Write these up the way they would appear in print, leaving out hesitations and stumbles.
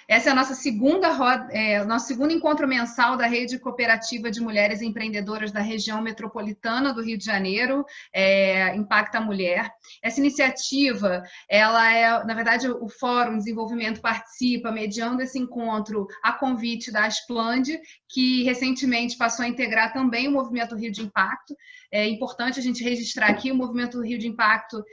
Essa é a nossa nosso segundo encontro mensal da Rede Cooperativa de Mulheres Empreendedoras da região metropolitana do Rio de Janeiro, Impacta a Mulher. Essa iniciativa, ela é, na verdade, o Fórum Desenvolvimento participa, mediando esse encontro a convite da Asplande, que recentemente passou a integrar também o Movimento Rio de Impacto. É importante a gente registrar aqui o Movimento Rio de Impacto,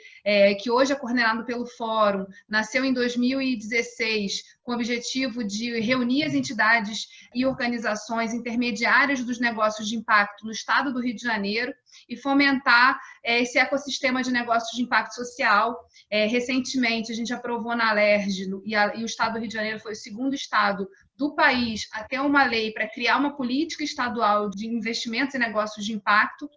que hoje é coordenado pelo Fórum, nasceu em 2016, com o objetivo de reunir as entidades e organizações intermediárias dos negócios de impacto no estado do Rio de Janeiro e fomentar esse ecossistema de negócios de impacto social. Recentemente, a gente aprovou na Alerj, e o estado do Rio de Janeiro foi o segundo estado do país a ter uma lei para criar uma política estadual de investimentos em negócios de impacto,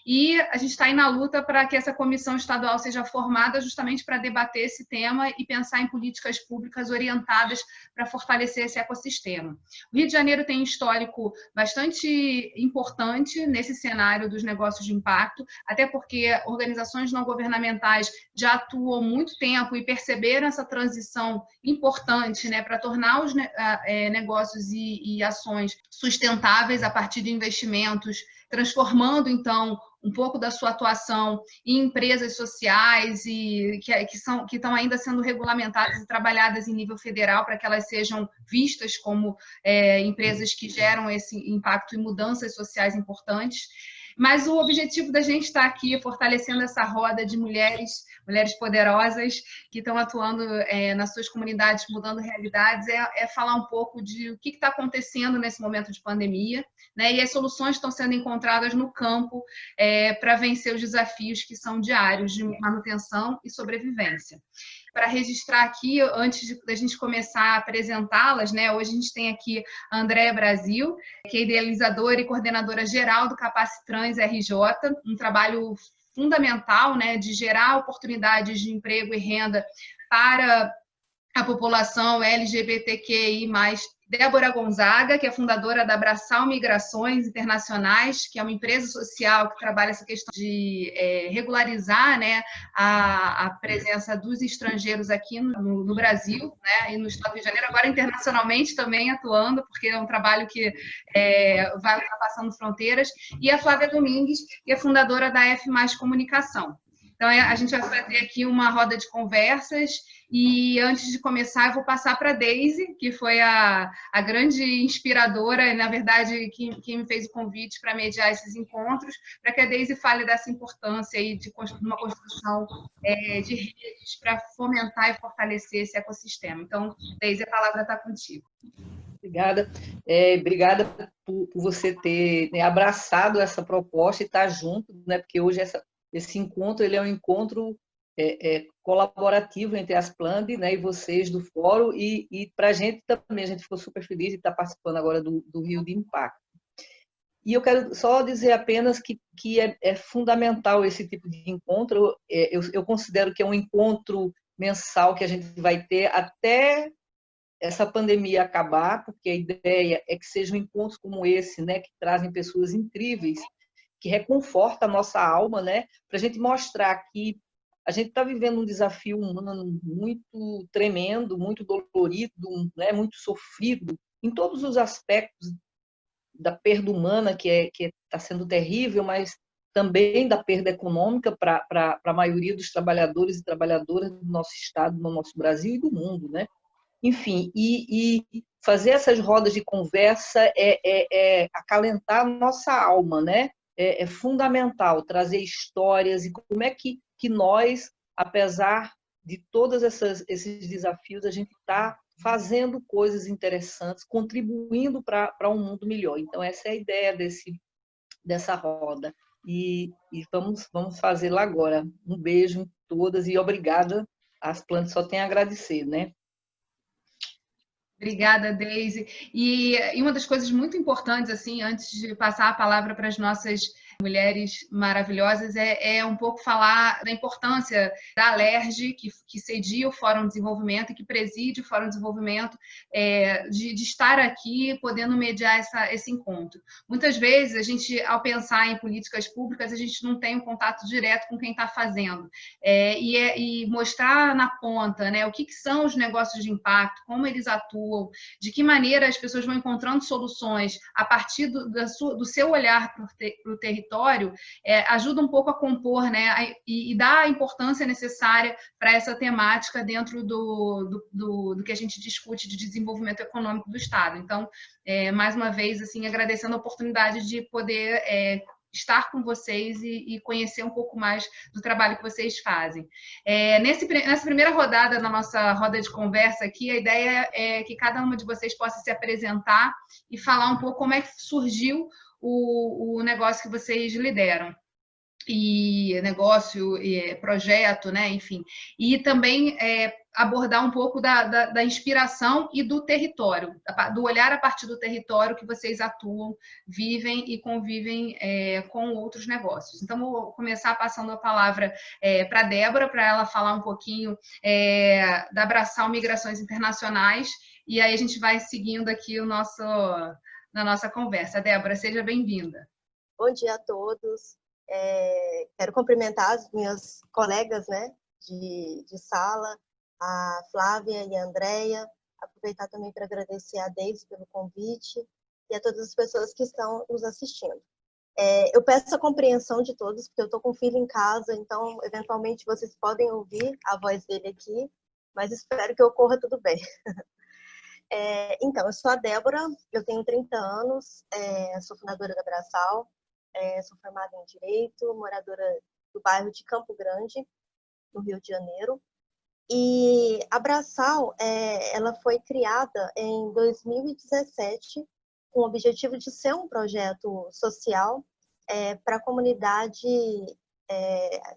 e a gente está aí na luta para que essa comissão estadual seja formada justamente para debater esse tema e pensar em políticas públicas orientadas para fortalecer esse ecossistema. O Rio de Janeiro tem um histórico bastante importante nesse cenário dos negócios de impacto, até porque organizações não governamentais já atuam há muito tempo e perceberam essa transição importante, né, para tornar os negócios e ações sustentáveis a partir de investimentos, transformando, então, um pouco da sua atuação em empresas sociais e que estão ainda sendo regulamentadas e trabalhadas em nível federal para que elas sejam vistas como empresas que geram esse impacto e mudanças sociais importantes. Mas o objetivo da gente estar aqui fortalecendo essa roda de mulheres poderosas que estão atuando nas suas comunidades, mudando realidades, é falar um pouco de o que está acontecendo nesse momento de pandemia, né? E as soluções estão sendo encontradas no campo para vencer os desafios que são diários de manutenção e sobrevivência. Para registrar aqui, antes da gente começar a apresentá-las, né? Hoje a gente tem aqui a Andréa Brasil, que é idealizadora e coordenadora geral do Capacitrans RJ, um trabalho fundamental, né, de gerar oportunidades de emprego e renda para a população LGBTQI+. Débora Gonzaga, que é fundadora da Abraçal Migrações Internacionais, que é uma empresa social que trabalha essa questão de regularizar, né, a presença dos estrangeiros aqui no Brasil, né, e no estado do Rio de Janeiro, agora internacionalmente também atuando, porque é um trabalho que vai ultrapassando fronteiras, e a Flávia Domingues, que é fundadora da F+ Comunicação. Então, a gente vai fazer aqui uma roda de conversas e, antes de começar, eu vou passar para a Deise, que foi a grande inspiradora e, na verdade, quem me fez o convite para mediar esses encontros, para que a Deise fale dessa importância aí de uma construção de redes para fomentar e fortalecer esse ecossistema. Então, Deise, a palavra está contigo. Obrigada. Obrigada por você ter, né, abraçado essa proposta e estar junto, né, porque hoje esse encontro ele é um encontro colaborativo entre as Asplande, né, e vocês do Fórum, e para a gente também, a gente ficou super feliz de estar participando agora do Rio de Impacto. E eu quero só dizer apenas que é fundamental esse tipo de encontro. Eu considero que é um encontro mensal que a gente vai ter até essa pandemia acabar, porque a ideia é que sejam encontros como esse, né, que trazem pessoas incríveis, que reconforta a nossa alma, né, para a gente mostrar que a gente está vivendo um desafio humano muito tremendo, muito dolorido, né, muito sofrido, em todos os aspectos da perda humana, que está sendo terrível, mas também da perda econômica para a maioria dos trabalhadores e trabalhadoras do nosso estado, do nosso Brasil e do mundo, né? Enfim, e fazer essas rodas de conversa acalentar a nossa alma, né? É fundamental trazer histórias e como é que nós, apesar de todos esses desafios, a gente está fazendo coisas interessantes, contribuindo para um mundo melhor. Então, essa é a ideia dessa roda. E vamos fazê-la agora. Um beijo em todas e obrigada. As plantas só tem a agradecer, né? Obrigada, Deise. E uma das coisas muito importantes, assim, antes de passar a palavra para as nossas mulheres maravilhosas é um pouco falar da importância da Alerj, que cedia o Fórum de Desenvolvimento e que preside o Fórum de Desenvolvimento, de estar aqui podendo mediar esse encontro. Muitas vezes, a gente, ao pensar em políticas públicas, a gente não tem um contato direto com quem está fazendo. E mostrar na ponta, né, o que são os negócios de impacto, como eles atuam, de que maneira as pessoas vão encontrando soluções a partir do seu olhar para o território, ajuda um pouco a compor, né, e dá a importância necessária para essa temática dentro do que a gente discute de desenvolvimento econômico do Estado. Então, mais uma vez, assim, agradecendo a oportunidade de poder estar com vocês e conhecer um pouco mais do trabalho que vocês fazem. Nessa primeira rodada, na nossa roda de conversa aqui, a ideia é que cada uma de vocês possa se apresentar e falar um pouco como é que surgiu o negócio que vocês lideram. E negócio, projeto, né? Enfim. E também abordar um pouco da inspiração e do território, do olhar a partir do território que vocês atuam, vivem e convivem com outros negócios. Então, vou começar passando a palavra para a Débora, para ela falar um pouquinho da Abraçal Migrações Internacionais, e aí a gente vai seguindo aqui na nossa conversa. Débora, seja bem-vinda. Bom dia a todos. Quero cumprimentar as minhas colegas, né, de sala, a Flávia e a Andréia, aproveitar também para agradecer a Deise pelo convite e a todas as pessoas que estão nos assistindo. Eu peço a compreensão de todos, porque eu estou com o filho em casa, então, eventualmente, vocês podem ouvir a voz dele aqui, mas espero que ocorra tudo bem. Então, eu sou a Débora, eu tenho 30 anos, sou fundadora da Abraçal, sou formada em Direito, moradora do bairro de Campo Grande, no Rio de Janeiro. E a Abraçal, ela foi criada em 2017 com o objetivo de ser um projeto social para a comunidade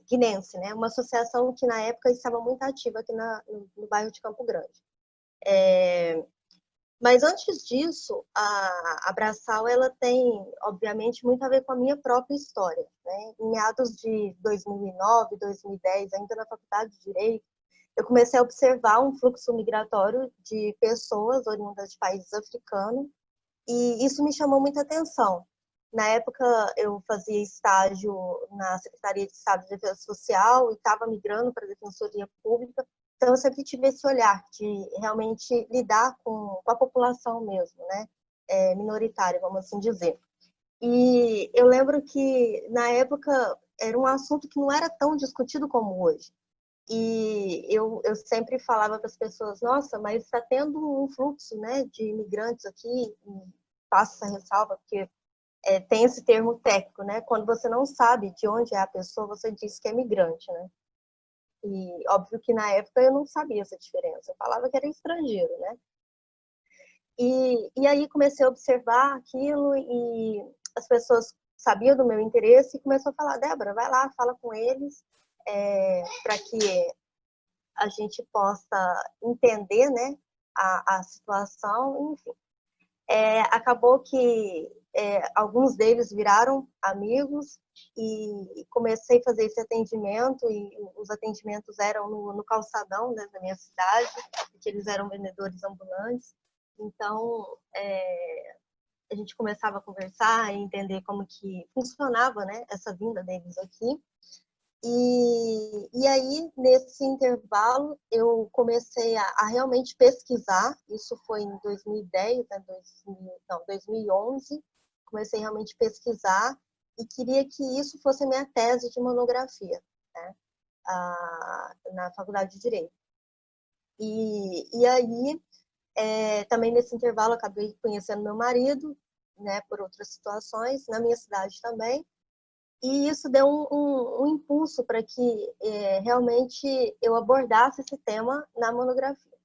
guinense, né? Uma associação que na época estava muito ativa aqui no bairro de Campo Grande. Mas antes disso, a Abraçal, ela tem, obviamente, muito a ver com a minha própria história, né? Em meados de 2009, 2010, ainda na faculdade de Direito, eu comecei a observar um fluxo migratório de pessoas oriundas de países africanos, e isso me chamou muita atenção. Na época, eu fazia estágio na Secretaria de Estado de Defesa Social e estava migrando para a Defensoria Pública. Então, eu sempre tive esse olhar de realmente lidar com a população mesmo, né? Minoritária, vamos assim dizer. E eu lembro que, na época, era um assunto que não era tão discutido como hoje. E eu sempre falava para as pessoas, nossa, mas está tendo um fluxo, né, de imigrantes aqui, e faço essa ressalva, porque tem esse termo técnico, né? Quando você não sabe de onde é a pessoa, você diz que é migrante, né? E óbvio que na época eu não sabia essa diferença, eu falava que era estrangeiro, né? E aí comecei a observar aquilo e as pessoas sabiam do meu interesse e começou a falar, Débora, vai lá, fala com eles, para que a gente possa entender, né, a situação, enfim. Acabou que alguns deles viraram amigos e comecei a fazer esse atendimento, e os atendimentos eram no calçadão, né, da minha cidade, porque eles eram vendedores ambulantes. Então, a gente começava a conversar e entender como que funcionava, né, essa vinda deles aqui. E aí, nesse intervalo, eu comecei a realmente pesquisar. Isso foi em 2010, né, 2011. Comecei realmente a pesquisar e queria que isso fosse a minha tese de monografia, né, na Faculdade de Direito. E aí, também nesse intervalo, acabei conhecendo meu marido, né, por outras situações, na minha cidade também. E isso deu um impulso para que realmente eu abordasse esse tema na monografia.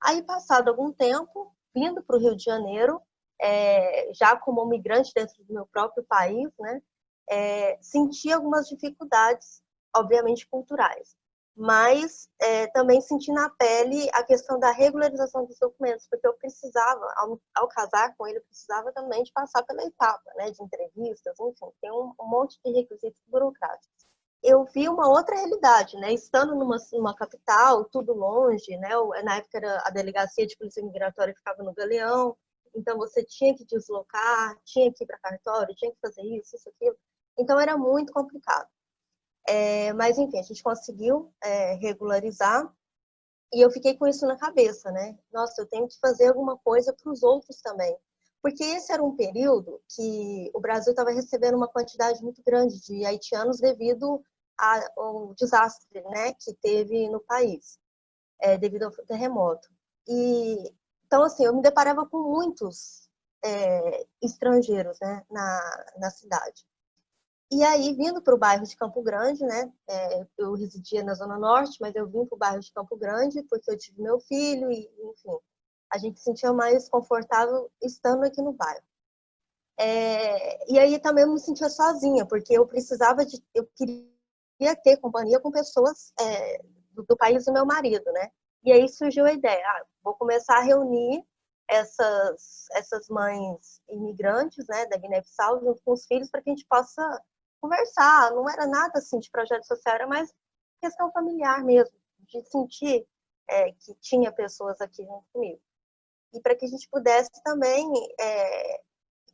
Aí, passado algum tempo, vindo para o Rio de Janeiro, já como migrante dentro do meu próprio país, né, senti algumas dificuldades, obviamente culturais. mas também senti na pele a questão da regularização dos documentos, porque eu precisava, ao casar com ele, eu precisava também de passar pela etapa, né, de entrevistas, enfim, tem um monte de requisitos burocráticos. Eu vi uma outra realidade, né, estando numa capital, tudo longe, né, na época a delegacia de polícia migratória ficava no Galeão, então você tinha que deslocar, tinha que ir para cartório, tinha que fazer isso, aquilo, então era muito complicado. Mas, enfim, a gente conseguiu regularizar e eu fiquei com isso na cabeça, né? Nossa, eu tenho que fazer alguma coisa para os outros também. Porque esse era um período que o Brasil estava recebendo uma quantidade muito grande de haitianos devido ao desastre, né, que teve no país, devido ao terremoto. Então, assim, eu me deparava com muitos estrangeiros, né, na cidade. E aí, vindo para o bairro de Campo Grande, né? Eu residia na Zona Norte, mas eu vim para o bairro de Campo Grande porque eu tive meu filho e, enfim, a gente se sentia mais confortável estando aqui no bairro. E aí também eu me sentia sozinha, porque eu queria ter companhia com pessoas do país do meu marido, né? E aí surgiu a ideia, vou começar a reunir essas mães imigrantes, né, da Guiné-Bissau, junto com os filhos, para que a gente possa conversar. Não era nada assim de projeto social, era mais questão familiar mesmo, de sentir que tinha pessoas aqui junto comigo. E para que a gente pudesse também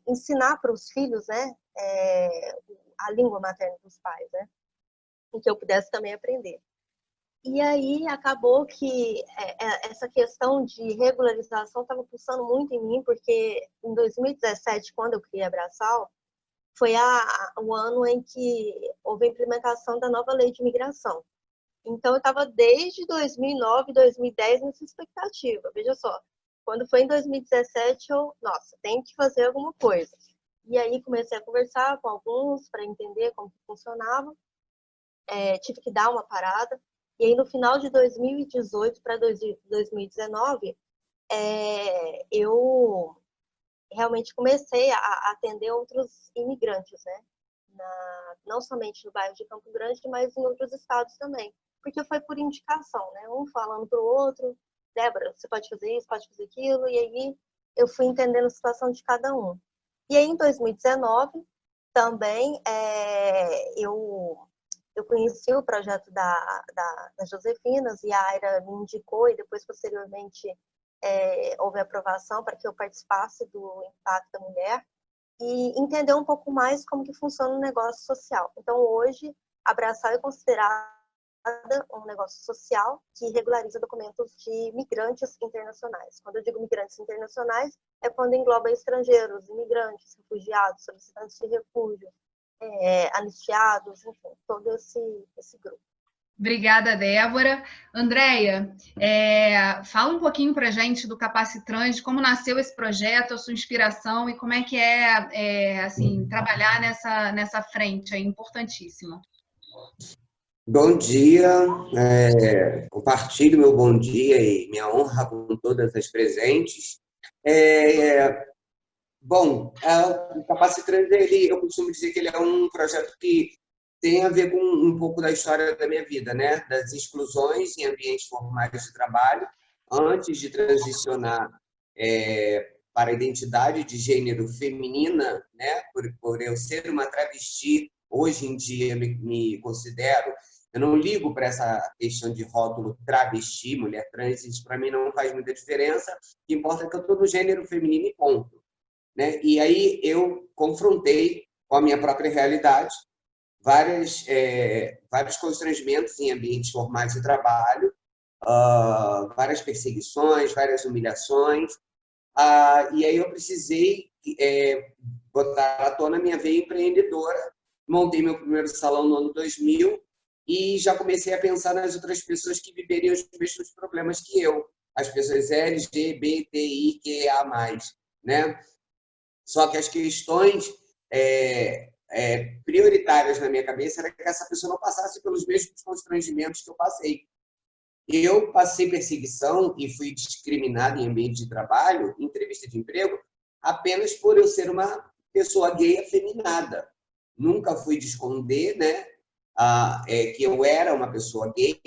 ensinar para os filhos, né, a língua materna dos pais, né, e que eu pudesse também aprender. E aí acabou que essa questão de regularização estava pulsando muito em mim, porque em 2017, quando eu criei a Braçal, foi o ano em que houve a implementação da nova lei de imigração. Então, eu estava desde 2009, 2010 nessa expectativa. Veja só, quando foi em 2017, nossa, tem que fazer alguma coisa. E aí comecei a conversar com alguns para entender como que funcionava. Tive que dar uma parada. E aí, no final de 2018 para 2019, eu realmente comecei a atender outros imigrantes, né? Não somente no bairro de Campo Grande, mas em outros estados também. Porque foi por indicação, né? Um falando para o outro, Débora, você pode fazer isso, pode fazer aquilo, e aí eu fui entendendo a situação de cada um. E aí, em 2019, também eu conheci o projeto da Josefinas, e a Aira me indicou, e depois, posteriormente, houve aprovação para que eu participasse do Impacto da Mulher e entender um pouco mais como que funciona o negócio social. Então, hoje, a Braçal é considerada um negócio social que regulariza documentos de migrantes internacionais. Quando eu digo migrantes internacionais, é quando engloba estrangeiros, imigrantes, refugiados, solicitantes de refúgio, anistiados, enfim, todo esse grupo. Obrigada, Débora. Andréia, fala um pouquinho para a gente do Capacitrans, de como nasceu esse projeto, a sua inspiração e como é que assim, trabalhar nessa frente, é importantíssimo. Bom dia, compartilho meu bom dia e minha honra com todas as presentes. Bom, o Capacitrans, eu costumo dizer que ele é um projeto que tem a ver com um pouco da história da minha vida, né? Das exclusões em ambientes formais de trabalho, antes de transicionar para a identidade de gênero feminina, né? Por eu ser uma travesti, hoje em dia me considero, eu não ligo para essa questão de rótulo travesti, mulher trans, isso para mim não faz muita diferença, o que importa é que eu estou no gênero feminino e ponto. Né? E aí eu confrontei com a minha própria realidade vários constrangimentos em ambientes formais de trabalho, várias perseguições, várias humilhações, e aí eu precisei botar à tona minha veia empreendedora, montei meu primeiro salão no ano 2000 e já comecei a pensar nas outras pessoas que viveriam os mesmos problemas que eu, as pessoas LGBTIQA+, né? Só que as questões prioritárias na minha cabeça era que essa pessoa não passasse pelos mesmos constrangimentos que eu passei. Eu passei perseguição e fui discriminado em ambiente de trabalho, em entrevista de emprego, apenas por eu ser uma pessoa gay afeminada. Nunca fui de esconder, né, que eu era uma pessoa gay,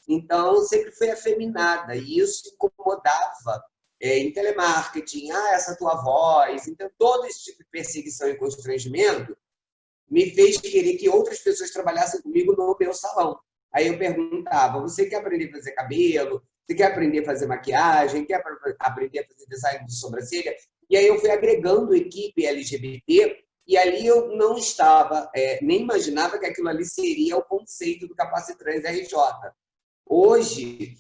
Então, sempre foi afeminada, e isso incomodava em telemarketing, essa tua voz. Então, todo esse tipo de perseguição e constrangimento me fez querer que outras pessoas trabalhassem comigo no meu salão. Aí eu perguntava, você quer aprender a fazer cabelo? Você quer aprender a fazer maquiagem? Quer aprender a fazer design de sobrancelha? E aí eu fui agregando equipe LGBT, e ali eu não estava, nem imaginava que aquilo ali seria o conceito do Capacitrans RJ. Hoje,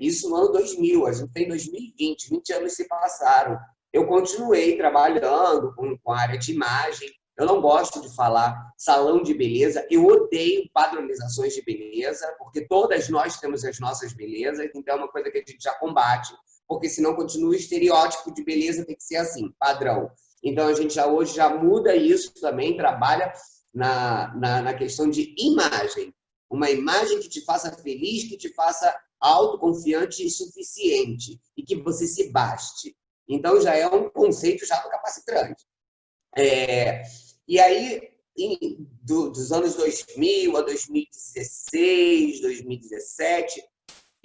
isso no ano 2000, a gente tem 2020, 20 anos se passaram. Eu continuei trabalhando com a área de imagem. Eu não gosto de falar salão de beleza, eu odeio padronizações de beleza, porque todas nós temos as nossas belezas, então é uma coisa que a gente já combate, porque senão continua o estereótipo de beleza, tem que ser assim, padrão. Então a gente hoje já muda isso também, trabalha na questão de imagem. Uma imagem que te faça feliz, que te faça autoconfiante e suficiente, e que você se baste. Então já é um conceito já do Capacitrans. E aí, dos anos 2000 a 2016, 2017,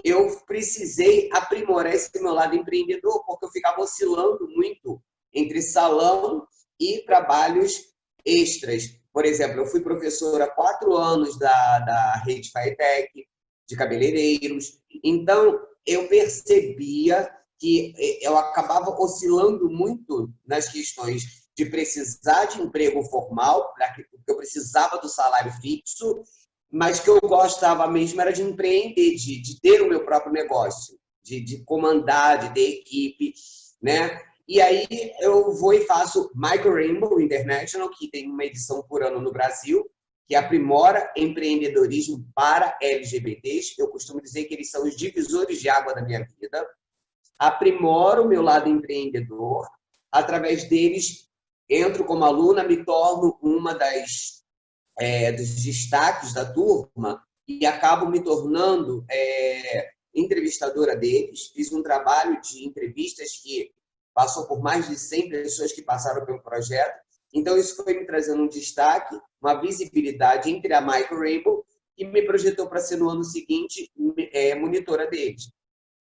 eu precisei aprimorar esse meu lado empreendedor, porque eu ficava oscilando muito entre salão e trabalhos extras. Por exemplo, eu fui professora há 4 anos da Rede Faetec, de cabeleireiros. Então, eu percebia que eu acabava oscilando muito nas questões de precisar de emprego formal, porque eu precisava do salário fixo, mas que eu gostava mesmo era de empreender, de ter o meu próprio negócio, de comandar, de ter equipe, né? E aí eu vou e faço Micro Rainbow International, que tem uma edição por ano no Brasil, que aprimora empreendedorismo para LGBTs. Eu costumo dizer que eles são os divisores de água da minha vida. Aprimoro o meu lado empreendedor. Através deles, entro como aluna, me torno uma dos destaques da turma e acabo me tornando entrevistadora deles. Fiz um trabalho de entrevistas que passou por mais de 100 pessoas que passaram pelo projeto. Então, isso foi me trazendo um destaque, uma visibilidade entre a Micro Rainbow, e me projetou para ser, no ano seguinte, monitora deles.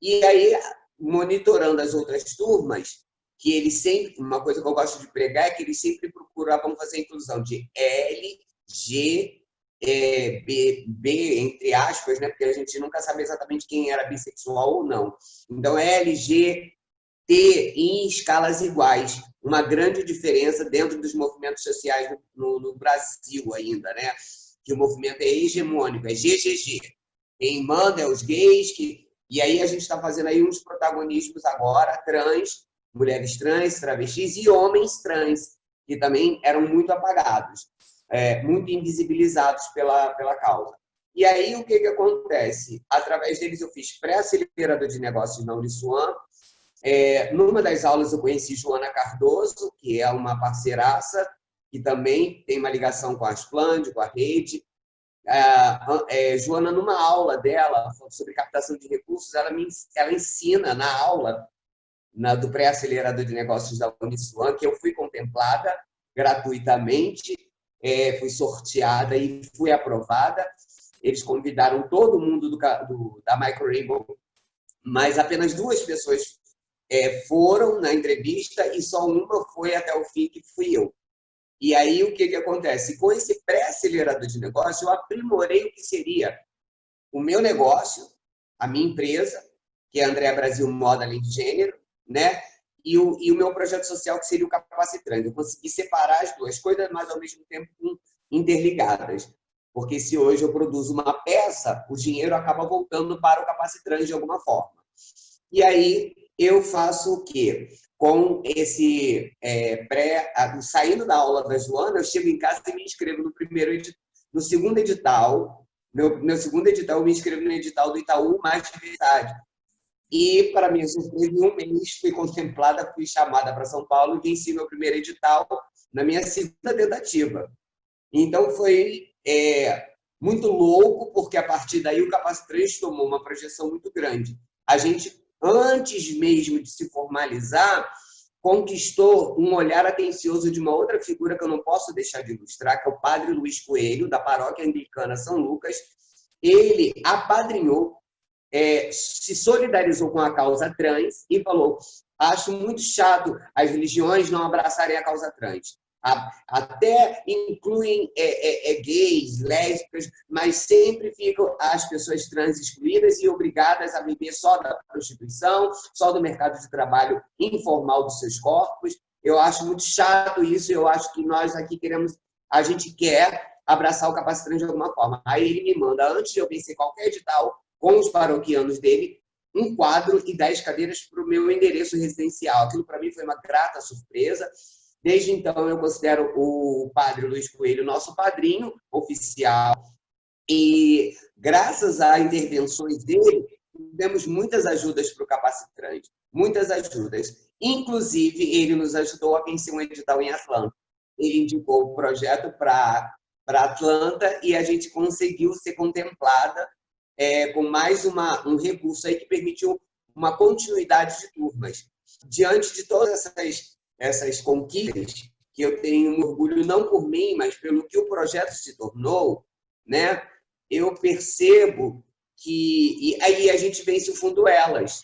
E aí, monitorando as outras turmas, que eles sempre, uma coisa que eu gosto de pregar é que eles sempre procuravam fazer a inclusão de L, G, B, entre aspas, né? Porque a gente nunca sabe exatamente quem era bissexual ou não. Então, L, G, T em escalas iguais. Uma grande diferença dentro dos movimentos sociais no Brasil ainda, né? Que o movimento é hegemônico, é GGG. Quem manda é os gays, e aí a gente está fazendo aí uns protagonismos agora, trans, mulheres trans, travestis e homens trans, que também eram muito apagados, muito invisibilizados pela causa. E aí, o que acontece? Através deles, eu fiz pré-acelerador de negócios na Uniswan. Numa das aulas, eu conheci Joana Cardoso, que é uma parceiraça, que também tem uma ligação com a Asplande, com a rede. Joana, numa aula dela sobre captação de recursos, ela ensina na aula do pré-acelerador de negócios da Uniswan, que eu fui contemplada gratuitamente, fui sorteada e fui aprovada. Eles convidaram todo mundo da Micro Rainbow, mas apenas 2 pessoas foram na entrevista e só uma foi até o fim, que fui eu. E aí, o que acontece? Com esse pré-acelerador de negócio, eu aprimorei o que seria o meu negócio, a minha empresa, que é a Andréa Brasil Moda Além de Gênero, né? E o meu projeto social, que seria o Capacitrans. Eu consegui separar as duas coisas, mas ao mesmo tempo interligadas. Porque se hoje eu produzo uma peça, o dinheiro acaba voltando para o Capacitrans de alguma forma. E aí eu faço o quê? Com esse saindo da aula da Joana, eu chego em casa e me inscrevo no segundo edital. Meu segundo edital, eu me inscrevo no edital do Itaú Mais Diversidade. E, para minha surpresa, em um mês fui contemplada, fui chamada para São Paulo e venci meu primeiro edital na minha segunda tentativa. Então, foi muito louco, porque a partir daí o Capacitrans tomou uma projeção muito grande. A gente, antes mesmo de se formalizar, conquistou um olhar atencioso de uma outra figura que eu não posso deixar de ilustrar, que é o padre Luiz Coelho, da Paróquia Anglicana São Lucas, ele apadrinhou, se solidarizou com a causa trans e falou: acho muito chato as religiões não abraçarem a causa trans. Até incluem gays, lésbicas, mas sempre ficam as pessoas trans excluídas e obrigadas a viver só da prostituição, só do mercado de trabalho informal dos seus corpos. Eu acho muito chato isso, eu acho que nós aqui a gente quer abraçar o Capacitrans de alguma forma. Aí ele me manda, antes de eu vencer qualquer edital, com os paroquianos dele, um quadro e 10 cadeiras para o meu endereço residencial. Aquilo para mim foi uma grata surpresa. Desde então, eu considero o padre Luiz Coelho nosso padrinho oficial. E, graças a intervenções dele, tivemos muitas ajudas para o Capacitrans. Muitas ajudas. Inclusive, ele nos ajudou a vencer um edital em Atlanta. Ele indicou o projeto para Atlanta e a gente conseguiu ser contemplada com mais um recurso aí que permitiu uma continuidade de turmas. Diante de todas essas conquistas, que eu tenho um orgulho não por mim, mas pelo que o projeto se tornou, né? Eu percebo que... E aí a gente vence o Fundo Elas.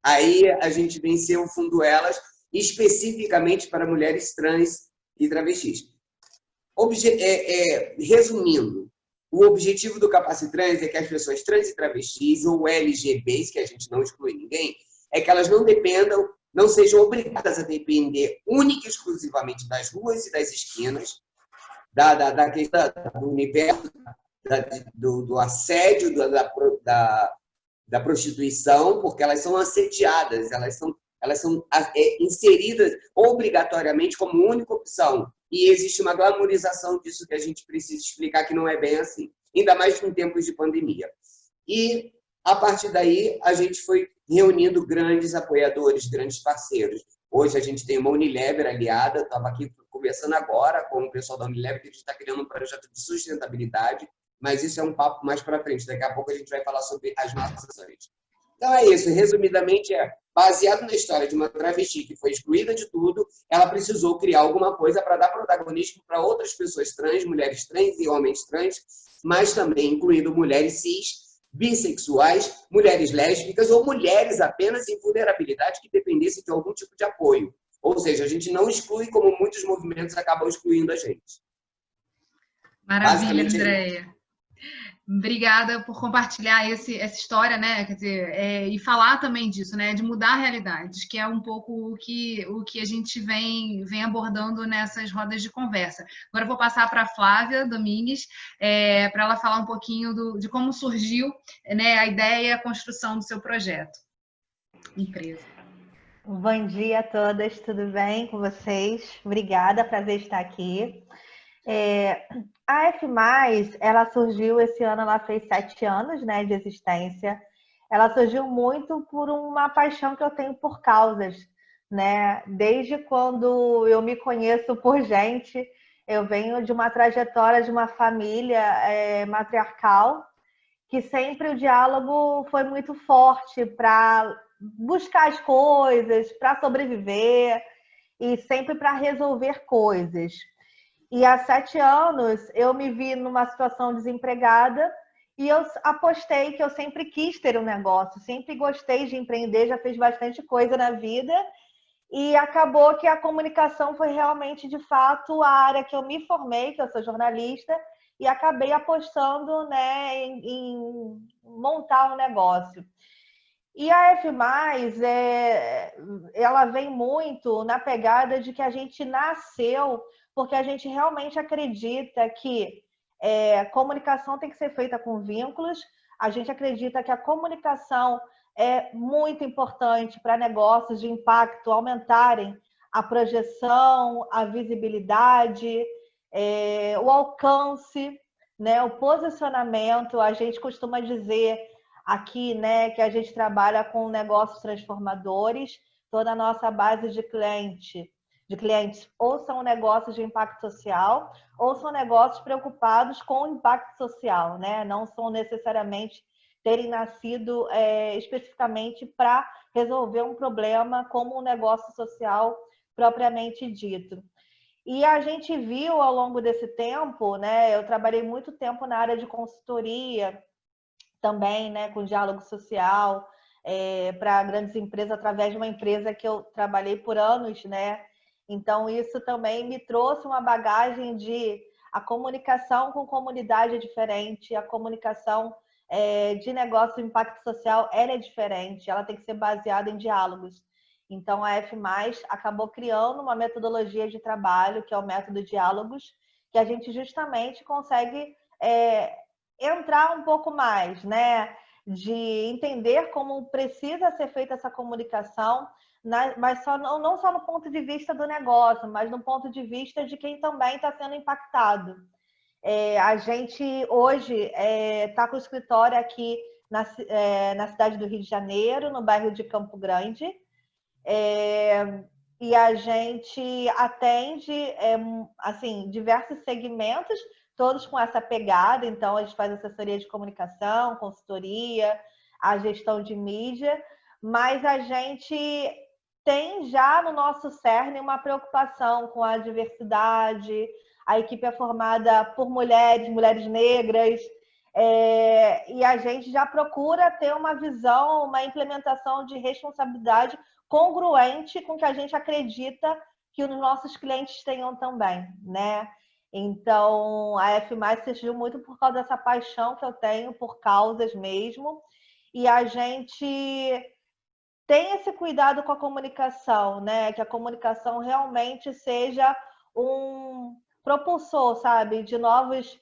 Aí a gente venceu o Fundo Elas especificamente para mulheres trans e travestis. Resumindo, o objetivo do Capacitrans é que as pessoas trans e travestis, ou LGBs, que a gente não exclui ninguém, é que elas não sejam obrigadas a depender única e exclusivamente das ruas e das esquinas, da questão do universo, do assédio, da prostituição, porque elas são assediadas, elas são inseridas obrigatoriamente como única opção. E existe uma glamorização disso que a gente precisa explicar que não é bem assim, ainda mais em tempos de pandemia. E, a partir daí, a gente foi reunindo grandes apoiadores, grandes parceiros. Hoje a gente tem uma Unilever aliada, estava aqui conversando agora com o pessoal da Unilever, que a gente está criando um projeto de sustentabilidade, mas isso é um papo mais para frente. Daqui a pouco a gente vai falar sobre as nossas ações. Então é isso, resumidamente baseado na história de uma travesti que foi excluída de tudo, ela precisou criar alguma coisa para dar protagonismo para outras pessoas trans, mulheres trans e homens trans, mas também incluindo mulheres cis, bissexuais, mulheres lésbicas ou mulheres apenas em vulnerabilidade que dependessem de algum tipo de apoio. Ou seja, a gente não exclui como muitos movimentos acabam excluindo a gente. Maravilha, Andréia. Obrigada por compartilhar essa história, né? Quer dizer, e falar também disso, né? De mudar realidades, que é um pouco o que a gente vem abordando nessas rodas de conversa. Agora eu vou passar para a Flávia Domingues, para ela falar um pouquinho de como surgiu, né, a ideia e a construção do seu projeto. Empresa. Bom dia a todas, tudo bem com vocês? Obrigada, prazer estar aqui. A F+, ela surgiu esse ano, ela fez 7 anos, né, de existência. Ela surgiu muito por uma paixão que eu tenho por causas, né? Desde quando eu me conheço por gente, eu venho de uma trajetória de uma família matriarcal, que sempre o diálogo foi muito forte para buscar as coisas, para sobreviver e sempre para resolver coisas. E há 7 anos eu me vi numa situação desempregada e eu apostei que eu sempre quis ter um negócio, sempre gostei de empreender, já fiz bastante coisa na vida e acabou que a comunicação foi realmente, de fato, a área que eu me formei, que eu sou jornalista, e acabei apostando, né, em montar um negócio. E a F+, ela vem muito na pegada de que a gente nasceu porque a gente realmente acredita que comunicação tem que ser feita com vínculos, a gente acredita que a comunicação é muito importante para negócios de impacto aumentarem a projeção, a visibilidade, o alcance, né, o posicionamento. A gente costuma dizer aqui, né, que a gente trabalha com negócios transformadores, toda a nossa base de clientes ou são negócios de impacto social ou são negócios preocupados com o impacto social, né? Não são necessariamente terem nascido especificamente para resolver um problema como um negócio social propriamente dito. E a gente viu ao longo desse tempo, né? Eu trabalhei muito tempo na área de consultoria, também, né, com diálogo social, para grandes empresas, através de uma empresa que eu trabalhei por anos, né? Então, isso também me trouxe uma bagagem de a comunicação com comunidade é diferente, a comunicação de negócio de impacto social ela é diferente, ela tem que ser baseada em diálogos. Então, a F+, acabou criando uma metodologia de trabalho, que é o método diálogos, que a gente justamente consegue entrar um pouco mais, né? De entender como precisa ser feita essa comunicação, mas não só no ponto de vista do negócio, mas no ponto de vista de quem também está sendo impactado. A gente hoje está com o escritório aqui na cidade do Rio de Janeiro, no bairro de Campo Grande, e a gente atende assim, diversos segmentos, todos com essa pegada. Então, a gente faz assessoria de comunicação, consultoria, a gestão de mídia, mas a gente tem já no nosso cerne uma preocupação com a diversidade. A equipe é formada por mulheres negras, e a gente já procura ter uma visão, uma implementação de responsabilidade congruente com o que a gente acredita que os nossos clientes tenham também, né? Então, a F+ surgiu muito por causa dessa paixão que eu tenho por causas mesmo, e a gente tem esse cuidado com a comunicação, né? Que a comunicação realmente seja um propulsor, sabe? De novos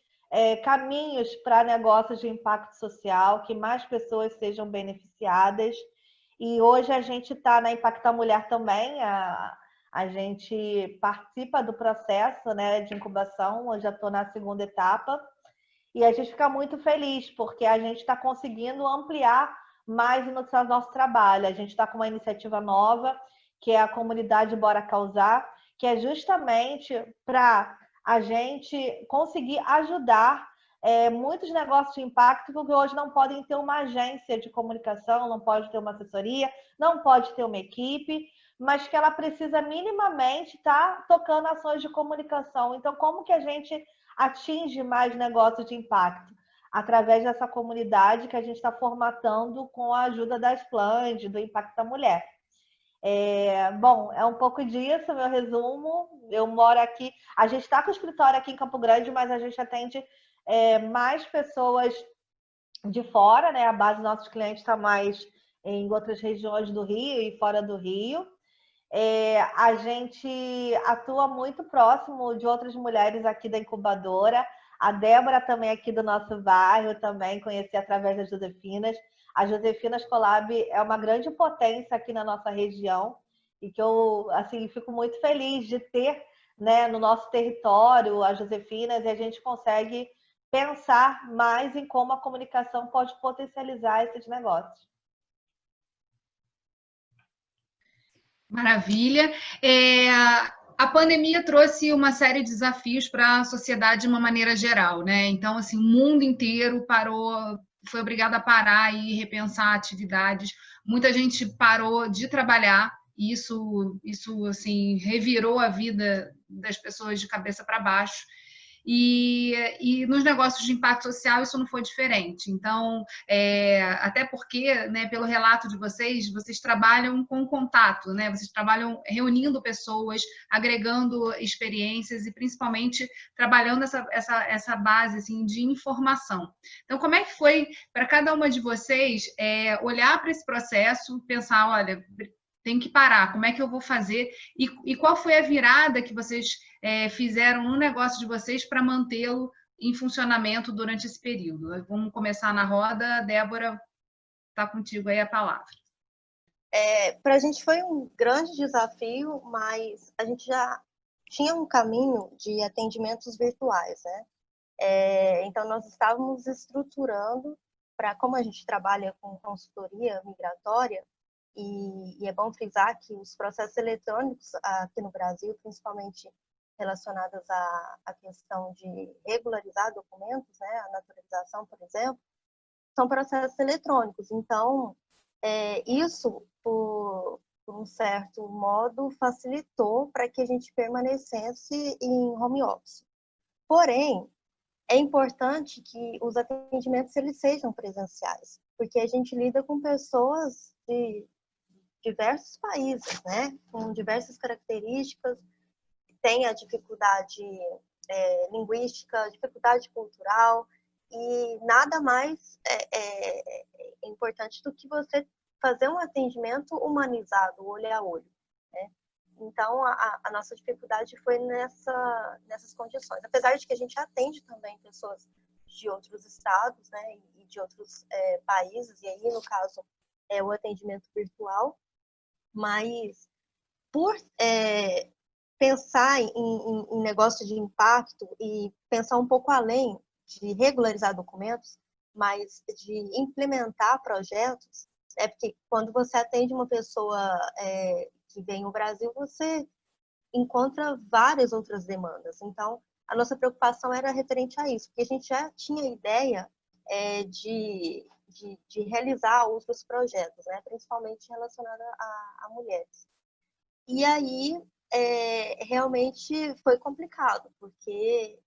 caminhos para negócios de impacto social, que mais pessoas sejam beneficiadas. E hoje a gente está na Impacta Mulher também, a gente participa do processo, né, de incubação, eu já estou na segunda etapa, e a gente fica muito feliz, porque a gente está conseguindo ampliar mais no nosso trabalho. A gente está com uma iniciativa nova, que é a comunidade Bora Causar, que é justamente para a gente conseguir ajudar muitos negócios de impacto que hoje não podem ter uma agência de comunicação, não pode ter uma assessoria, não pode ter uma equipe, mas que ela precisa minimamente estar tocando ações de comunicação. Então, como que a gente atinge mais negócios de impacto? Através dessa comunidade que a gente está formatando com a ajuda da Splend, do Impacta Mulher. Bom, é um pouco disso, meu resumo. Eu moro aqui, a gente está com o escritório aqui em Campo Grande, mas a gente atende mais pessoas de fora, né? A base dos nossos clientes está mais em outras regiões do Rio e fora do Rio. A gente atua muito próximo de outras mulheres aqui da incubadora. A Débora também aqui do nosso bairro, também conheci através das Josefinas. A Josefinas Collab é uma grande potência aqui na nossa região e que eu assim, fico muito feliz de ter, né, no nosso território a Josefinas, e a gente consegue pensar mais em como a comunicação pode potencializar esses negócios. Maravilha. A pandemia trouxe uma série de desafios para a sociedade de uma maneira geral, né? Então, assim, o mundo inteiro parou, foi obrigado a parar e repensar atividades. Muita gente parou de trabalhar, e isso assim, revirou a vida das pessoas de cabeça para baixo. E nos negócios de impacto social isso não foi diferente. Então, até porque, né, pelo relato de vocês trabalham com contato, né? Vocês trabalham reunindo pessoas, agregando experiências e principalmente trabalhando essa base assim, de informação. Então, como é que foi para cada uma de vocês olhar para esse processo, pensar, olha, tem que parar, como é que eu vou fazer? E qual foi a virada que vocês fizeram no negócio de vocês para mantê-lo em funcionamento durante esse período? Vamos começar na roda. Débora, está contigo aí a palavra. Para a gente foi um grande desafio, mas a gente já tinha um caminho de atendimentos virtuais, né? Então, nós estávamos estruturando para, como a gente trabalha com consultoria migratória, e é bom frisar que os processos eletrônicos aqui no Brasil, principalmente relacionados à questão de regularizar documentos, né, a naturalização, por exemplo, são processos eletrônicos. Então, isso, por por um certo modo, facilitou para que a gente permanecesse em home office. Porém, é importante que os atendimentos eles sejam presenciais, porque a gente lida com pessoas de diversos países, né? Com diversas características, tem a dificuldade linguística, dificuldade cultural, e nada mais é importante do que você fazer um atendimento humanizado, olho a olho, né? Então, a nossa dificuldade foi nessas condições. Apesar de que a gente atende também pessoas de outros estados, né, e de outros países, e aí, no caso, é o atendimento virtual, mas por pensar em negócio de impacto e pensar um pouco além de regularizar documentos, mas de implementar projetos, porque quando você atende uma pessoa que vem ao Brasil, você encontra várias outras demandas. Então, a nossa preocupação era referente a isso, porque a gente já tinha ideia de realizar outros projetos, né, principalmente relacionados a mulheres. E aí, realmente foi complicado, porque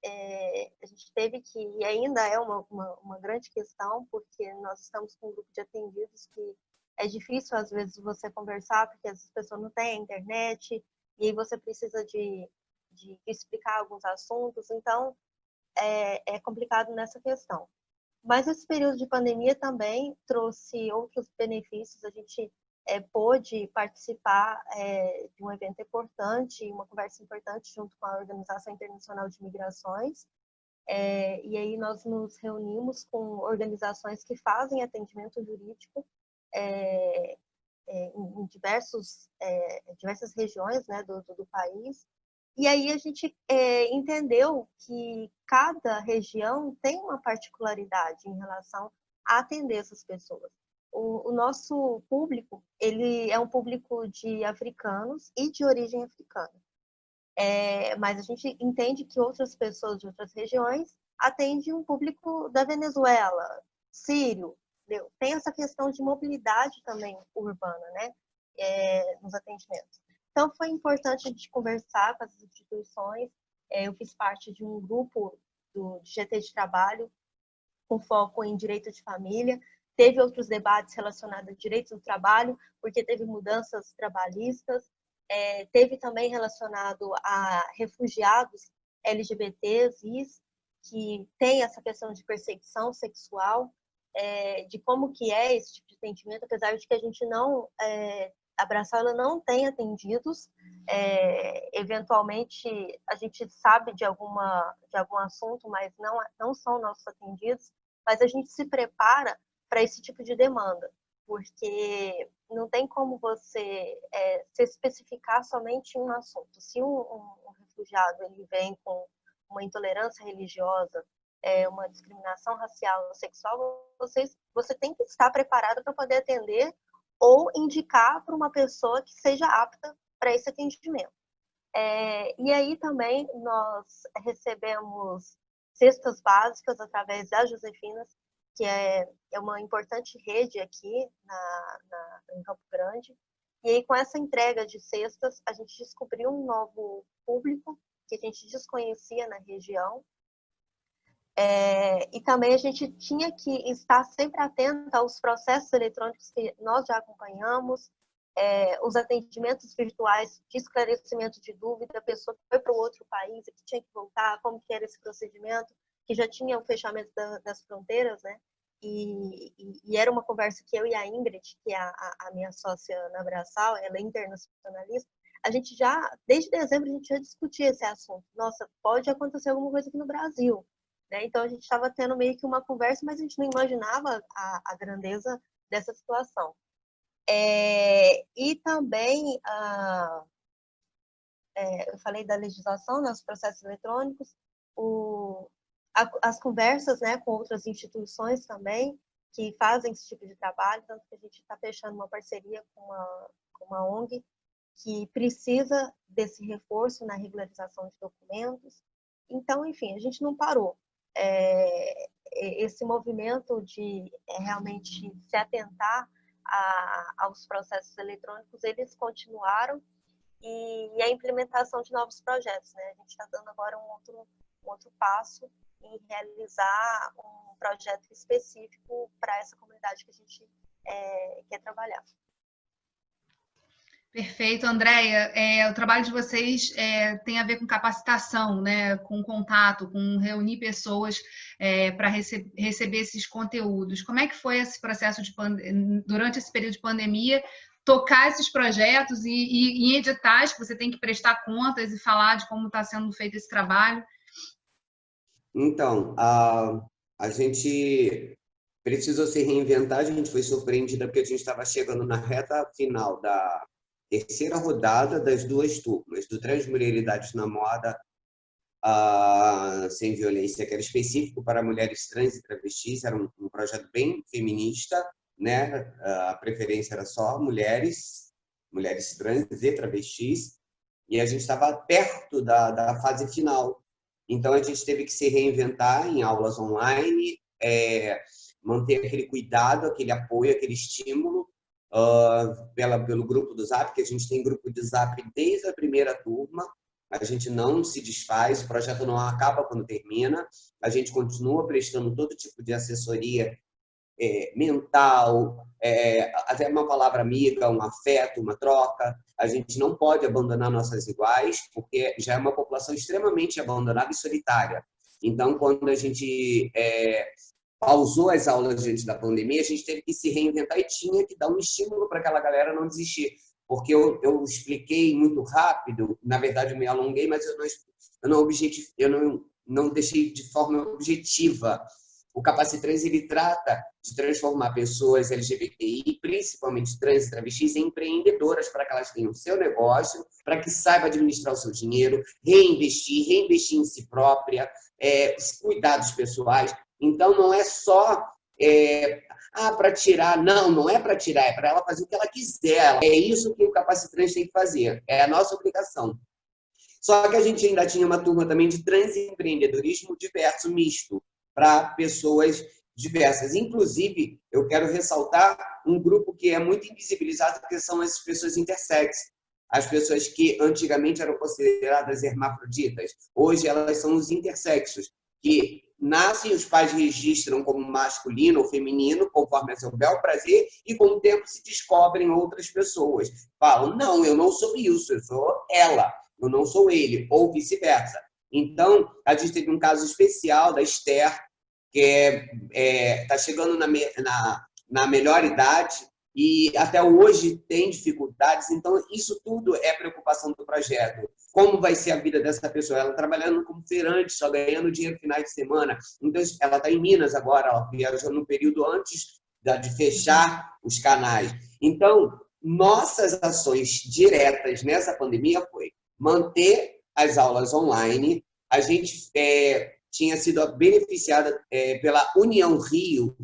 a gente teve que, e ainda é uma grande questão, porque nós estamos com um grupo de atendidos que é difícil, às vezes, você conversar, porque as pessoas não têm internet, e aí você precisa de explicar alguns assuntos, então é complicado nessa questão. Mas esse período de pandemia também trouxe outros benefícios. A gente pôde participar de um evento importante, uma conversa importante junto com a Organização Internacional de Migrações. E aí nós nos reunimos com organizações que fazem atendimento jurídico em diversas regiões, né, do país. E aí a gente entendeu que cada região tem uma particularidade em relação a atender essas pessoas. O nosso público, ele é um público de africanos e de origem africana. Mas a gente entende que outras pessoas de outras regiões atendem um público da Venezuela, sírio, entendeu? Tem essa questão de mobilidade também urbana, né, nos atendimentos. Então, foi importante a gente conversar com as instituições. Eu fiz parte de um grupo do GT de trabalho com foco em direito de família. Teve outros debates relacionados a direitos do trabalho, porque teve mudanças trabalhistas. Teve também relacionado a refugiados LGBTs, que tem essa questão de perseguição sexual, de como que é esse tipo de atendimento, apesar de que a gente não... A Abraçal ela não tem atendidos. Eventualmente, a gente sabe de algum assunto, mas não são nossos atendidos. Mas a gente se prepara para esse tipo de demanda, porque não tem como você se especificar somente em um assunto. Se um refugiado ele vem com uma intolerância religiosa, uma discriminação racial ou sexual, você tem que estar preparado para poder atender ou indicar para uma pessoa que seja apta para esse atendimento. E aí também nós recebemos cestas básicas através das Josefinas, que é uma importante rede aqui em Campo Grande. E aí, com essa entrega de cestas, a gente descobriu um novo público que a gente desconhecia na região. E também a gente tinha que estar sempre atento aos processos eletrônicos que nós já acompanhamos, os atendimentos virtuais de esclarecimento de dúvida, a pessoa que foi para o outro país e que tinha que voltar, como que era esse procedimento, que já tinha o fechamento das fronteiras, né? E era uma conversa que eu e a Ingrid, que é a minha sócia na Abraçal, ela é internacionalista, a gente já, desde dezembro, a gente já discutia esse assunto. Nossa, pode acontecer alguma coisa aqui no Brasil, né? Então, a gente estava tendo meio que uma conversa, mas a gente não imaginava a grandeza dessa situação. E também, eu falei da legislação, nos processos eletrônicos, as conversas, né, com outras instituições também, que fazem esse tipo de trabalho, tanto que a gente está fechando uma parceria com uma ONG que precisa desse reforço na regularização de documentos. Então, enfim, a gente não parou. Esse movimento de realmente se atentar aos processos eletrônicos, eles continuaram, e a implementação de novos projetos, né? A gente está dando agora um outro passo em realizar um projeto específico para essa comunidade que a gente quer trabalhar. Perfeito, Andréia. O trabalho de vocês tem a ver com capacitação, né? Com contato, com reunir pessoas para receber esses conteúdos. Como é que foi esse processo durante esse período de pandemia, tocar esses projetos e em editais que você tem que prestar contas e falar de como está sendo feito esse trabalho? Então, a gente precisou se reinventar, a gente foi surpreendida porque a gente estava chegando na reta final da terceira rodada das 2 turmas, do Transmulheridades na Moda Sem Violência, que era específico para mulheres trans e travestis, era um projeto bem feminista, né? A preferência era só mulheres trans e travestis, e a gente estava perto da fase final. Então, a gente teve que se reinventar em aulas online, manter aquele cuidado, aquele apoio, aquele estímulo, pelo grupo do Zap, que a gente tem grupo de Zap desde a primeira turma, a gente não se desfaz, o projeto não acaba quando termina, a gente continua prestando todo tipo de assessoria mental, até uma palavra amiga, um afeto, uma troca. A gente não pode abandonar nossas iguais, porque já é uma população extremamente abandonada e solitária. Então, quando a gente pausou as aulas diante da pandemia, a gente teve que se reinventar e tinha que dar um estímulo para aquela galera não desistir. Porque eu expliquei muito rápido, na verdade eu me alonguei, mas eu não deixei de forma objetiva. O Capacitrans, ele trata de transformar pessoas LGBTI, principalmente trans e travestis, em empreendedoras para que elas tenham o seu negócio, para que saiba administrar o seu dinheiro, reinvestir em si própria, cuidados pessoais. Então, não é só para tirar. Não é para tirar, é para ela fazer o que ela quiser. É isso que o Capacitrans tem que fazer, é a nossa obrigação. Só que a gente ainda tinha uma turma também de transempreendedorismo diverso, misto, para pessoas diversas. Inclusive, eu quero ressaltar um grupo que é muito invisibilizado, que são as pessoas intersex. As pessoas que antigamente eram consideradas hermafroditas, hoje elas são os intersexos, que nascem, os pais registram como masculino ou feminino, conforme a seu bel prazer, e com o tempo se descobrem outras pessoas. Falam, não, eu não sou isso, eu sou ela, eu não sou ele, ou vice-versa. Então, a gente teve um caso especial da Esther, que está chegando na melhor idade e até hoje tem dificuldades. Então, isso tudo é preocupação do projeto. Como vai ser a vida dessa pessoa? Ela trabalhando como feirante, só ganhando dinheiro finais de semana. Então, ela está em Minas agora, ela viajou no período antes de fechar os canais. Então, nossas ações diretas nessa pandemia foi manter as aulas online. A gente tinha sido beneficiada pela União Rio,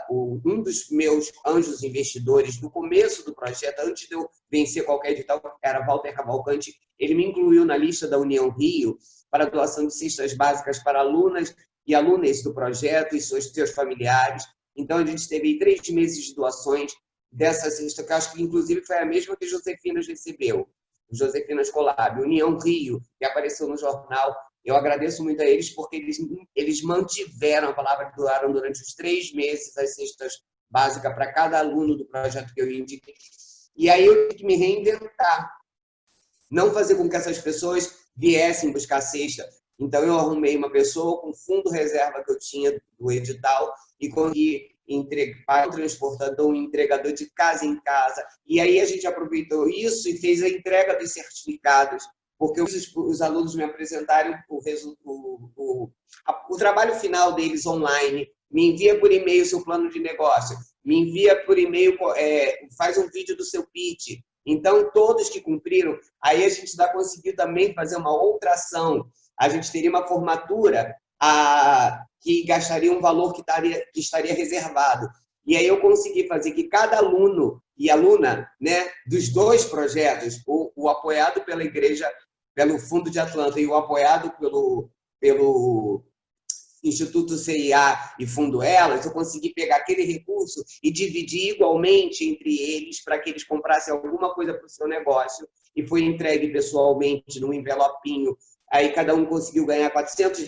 um dos meus anjos investidores do começo do projeto, antes de eu vencer qualquer edital, era Walter Cavalcante, ele me incluiu na lista da União Rio para doação de cestas básicas para alunas e alunas do projeto e seus familiares. Então, a gente teve 3 meses de doações dessa cesta, que eu acho que, inclusive, foi a mesma que Josefinas recebeu, Josefinas Collab, União Rio, que apareceu no jornal. Eu agradeço muito a eles, porque eles mantiveram a palavra que doaram durante os 3 meses as cestas básicas para cada aluno do projeto que eu indiquei. E aí eu tive que me reinventar. Não fazer com que essas pessoas viessem buscar cesta. Então, eu arrumei uma pessoa com fundo reserva que eu tinha do edital e consegui para o transportador, um entregador de casa em casa. E aí a gente aproveitou isso e fez a entrega dos certificados, porque os alunos me apresentaram o trabalho final deles online. Me envia por e-mail o seu plano de negócio, me envia por e-mail, faz um vídeo do seu pitch. Então, todos que cumpriram, aí a gente conseguiu também fazer uma outra ação. A gente teria uma formatura que gastaria um valor que estaria reservado. E aí eu consegui fazer que cada aluno e aluna, né, dos 2 projetos, o apoiado pela igreja, pelo Fundo de Atlanta, e o apoiado pelo Instituto CIA e Fundo Elas, eu consegui pegar aquele recurso e dividir igualmente entre eles para que eles comprassem alguma coisa para o seu negócio, e foi entregue pessoalmente num envelopinho. Aí cada um conseguiu ganhar R$ 400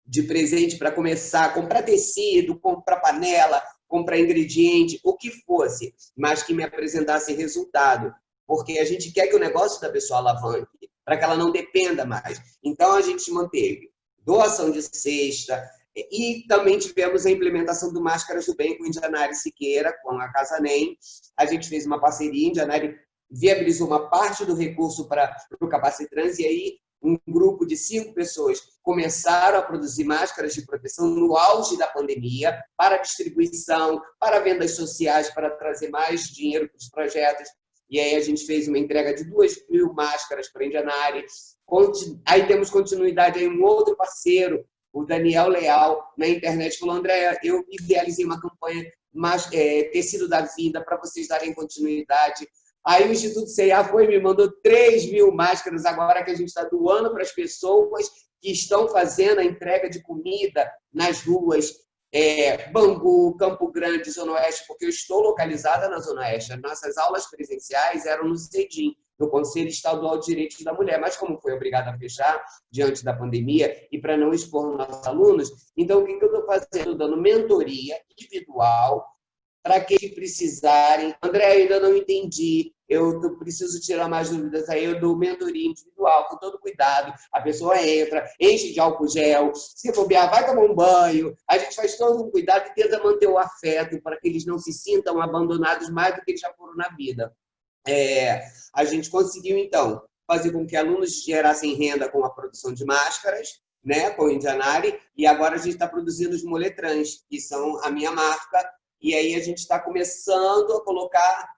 de presente para começar a comprar tecido, comprar panela, comprar ingrediente, o que fosse, mas que me apresentasse resultado, porque a gente quer que o negócio da pessoa alavanque, para que ela não dependa mais. Então, a gente manteve doação de cesta, e também tivemos a implementação do Máscaras do Bem com Indianari Siqueira, com a Casa NEM. A gente fez uma parceria, Indianari viabilizou uma parte do recurso para o Capacitrans, e aí um grupo de 5 pessoas começaram a produzir máscaras de proteção no auge da pandemia, para distribuição, para vendas sociais, para trazer mais dinheiro para os projetos. E aí a gente fez uma entrega de 2.000 máscaras para a Indianari. Aí temos continuidade, aí um outro parceiro, o Daniel Leal, na internet, falou: Andréa, eu idealizei uma campanha Tecido da Vida, para vocês darem continuidade. Aí o Instituto CIA foi e me mandou 3.000 máscaras, agora que a gente está doando para as pessoas que estão fazendo a entrega de comida nas ruas, Bangu, Campo Grande, Zona Oeste, porque eu estou localizada na Zona Oeste. As nossas aulas presenciais eram no CEDIM, no Conselho Estadual de Direitos da Mulher, mas como foi obrigada a fechar diante da pandemia e para não expor nossos alunos, então o que eu estou fazendo? Estou dando mentoria individual para que precisarem. André, ainda não entendi, eu preciso tirar mais dúvidas, aí eu dou mentoria individual, com todo cuidado, a pessoa entra, enche de álcool gel, se bobear, vai tomar um banho, a gente faz todo um cuidado e tenta manter o afeto para que eles não se sintam abandonados mais do que eles já foram na vida. A gente conseguiu, então, fazer com que alunos gerassem renda com a produção de máscaras, né, com o Indianari, e agora a gente está produzindo os moletrans, que são a minha marca, e aí a gente está começando a colocar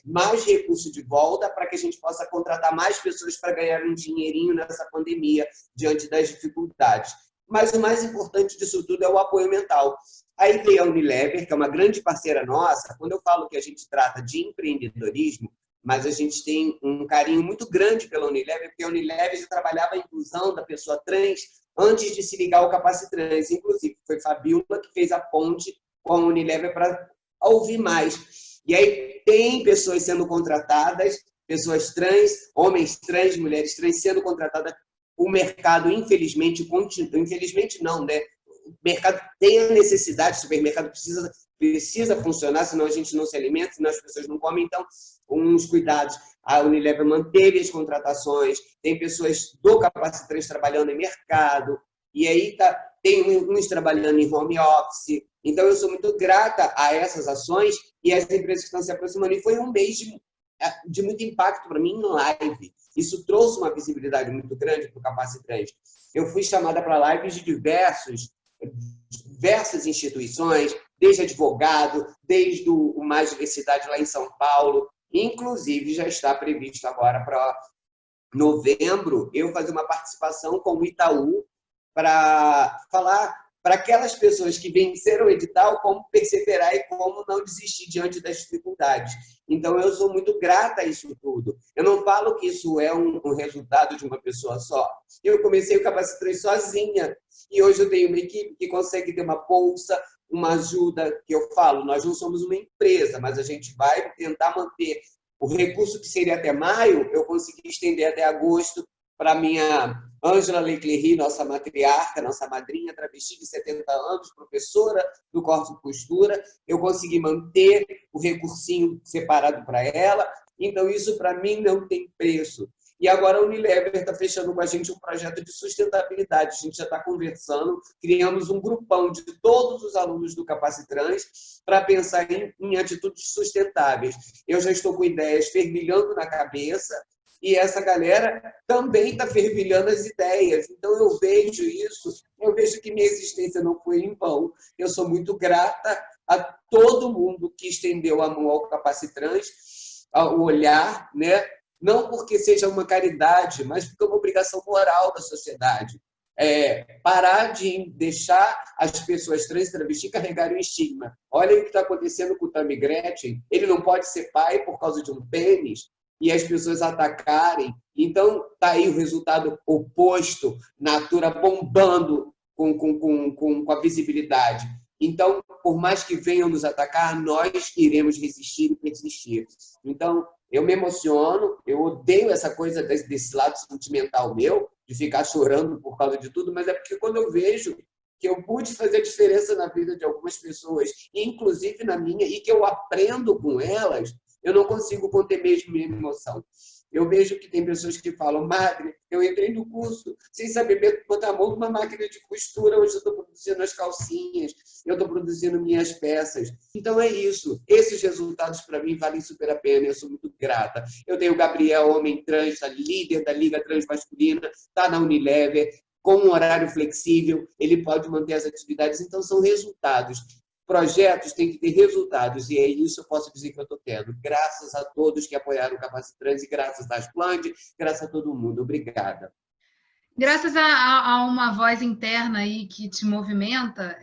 mais recursos de volta para que a gente possa contratar mais pessoas para ganhar um dinheirinho nessa pandemia, diante das dificuldades. Mas o mais importante disso tudo é o apoio mental. Aí veio a Unilever, que é uma grande parceira nossa. Quando eu falo que a gente trata de empreendedorismo, mas a gente tem um carinho muito grande pela Unilever, porque a Unilever já trabalhava a inclusão da pessoa trans antes de se ligar ao Capacitrans. Inclusive, foi Fabiola que fez a ponte com a Unilever para ouvir mais. E aí tem pessoas sendo contratadas, pessoas trans, homens trans, mulheres trans sendo contratadas. O mercado, infelizmente, infelizmente não, né? O mercado tem a necessidade, o supermercado precisa funcionar, senão a gente não se alimenta, senão as pessoas não comem. Então, uns cuidados. A Unilever manteve as contratações, tem pessoas do Capacitrans trabalhando em mercado, e aí tem uns trabalhando em home office. Então, eu sou muito grata a essas ações e as empresas que estão se aproximando. E foi um mês de muito impacto para mim em live. Isso trouxe uma visibilidade muito grande para o Capacitrans. Eu fui chamada para lives de diversas instituições, desde advogado, desde o Mais Diversidade lá em São Paulo. Inclusive, já está previsto agora para novembro eu fazer uma participação com o Itaú para falar para aquelas pessoas que venceram o edital como perseverar e como não desistir diante das dificuldades. Então, eu sou muito grata a isso tudo. Eu não falo que isso é um resultado de uma pessoa só. Eu comecei o Capacitrans sozinha e hoje eu tenho uma equipe que consegue ter uma bolsa, uma ajuda, que eu falo, nós não somos uma empresa, mas a gente vai tentar manter o recurso que seria até maio, eu consegui estender até agosto para minha Ângela Leclerc, nossa matriarca, nossa madrinha travesti de 70 anos, professora do corte e costura. Eu consegui manter o recursinho separado para ela. Então, isso para mim não tem preço. E agora a Unilever está fechando com a gente um projeto de sustentabilidade. A gente já está conversando, criamos um grupão de todos os alunos do Capacitrans para pensar em atitudes sustentáveis. Eu já estou com ideias fervilhando na cabeça, e essa galera também está fervilhando as ideias. Então, eu vejo isso, eu vejo que minha existência não foi em vão. Eu sou muito grata a todo mundo que estendeu a mão ao Capacitrans, ao olhar, né? Não porque seja uma caridade, mas porque é uma obrigação moral da sociedade. Parar de deixar as pessoas trans e travesti carregarem o estigma. Olha o que está acontecendo com o Tammy Gretchen. Ele não pode ser pai por causa de um pênis. e as pessoas atacarem. Então, está aí o resultado oposto, Natura bombando com a visibilidade. Então, por mais que venham nos atacar, nós iremos resistir e persistir. Então, eu me emociono, eu odeio essa coisa desse lado sentimental meu, de ficar chorando por causa de tudo, mas é porque quando eu vejo que eu pude fazer diferença na vida de algumas pessoas, inclusive na minha, e que eu aprendo com elas, eu não consigo conter mesmo minha emoção. Eu vejo que tem pessoas que falam, Magre, eu entrei no curso sem saber botar a mão numa máquina de costura, hoje eu estou produzindo as calcinhas, eu estou produzindo minhas peças. Então é isso. Esses resultados, para mim, valem super a pena. Eu sou muito grata. Eu tenho o Gabriel, homem trans, líder da Liga Transmasculina, está na Unilever, com um horário flexível, ele pode manter as atividades. Então, são resultados. Projetos têm que ter resultados, e é isso que eu posso dizer que eu estou tendo. Graças a todos que apoiaram o Capacitrans, e graças a Asplande, graças a todo mundo. Obrigada. Graças a uma voz interna aí que te movimenta,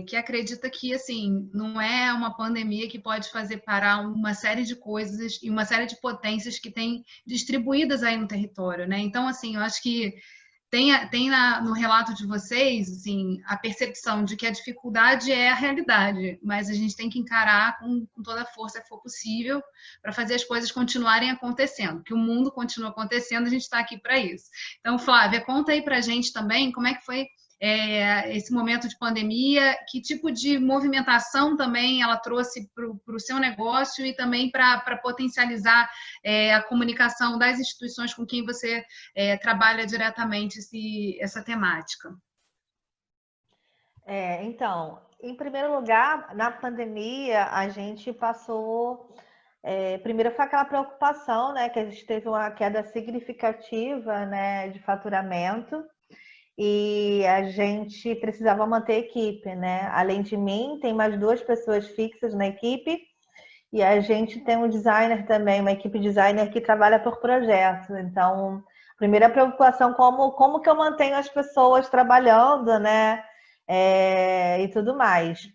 que acredita que, assim, não é uma pandemia que pode fazer parar uma série de coisas e uma série de potências que tem distribuídas aí no território, né? Então, assim, eu acho que tem no relato de vocês, assim, a percepção de que a dificuldade é a realidade, mas a gente tem que encarar com toda a força que for possível para fazer as coisas continuarem acontecendo, que o mundo continua acontecendo, a gente está aqui para isso. Então, Flávia, conta aí para a gente também como é que foi esse momento de pandemia, que tipo de movimentação também ela trouxe para o seu negócio e também para potencializar a comunicação das instituições com quem você trabalha diretamente essa temática. Então, em primeiro lugar, na pandemia, a gente passou... primeiro foi aquela preocupação, né, que a gente teve uma queda significativa, né, de faturamento, e a gente precisava manter a equipe, né? Além de mim, tem mais 2 pessoas fixas na equipe, e a gente tem um designer também, uma equipe designer que trabalha por projeto. Então, primeira preocupação, como que eu mantenho as pessoas trabalhando, né? E tudo mais.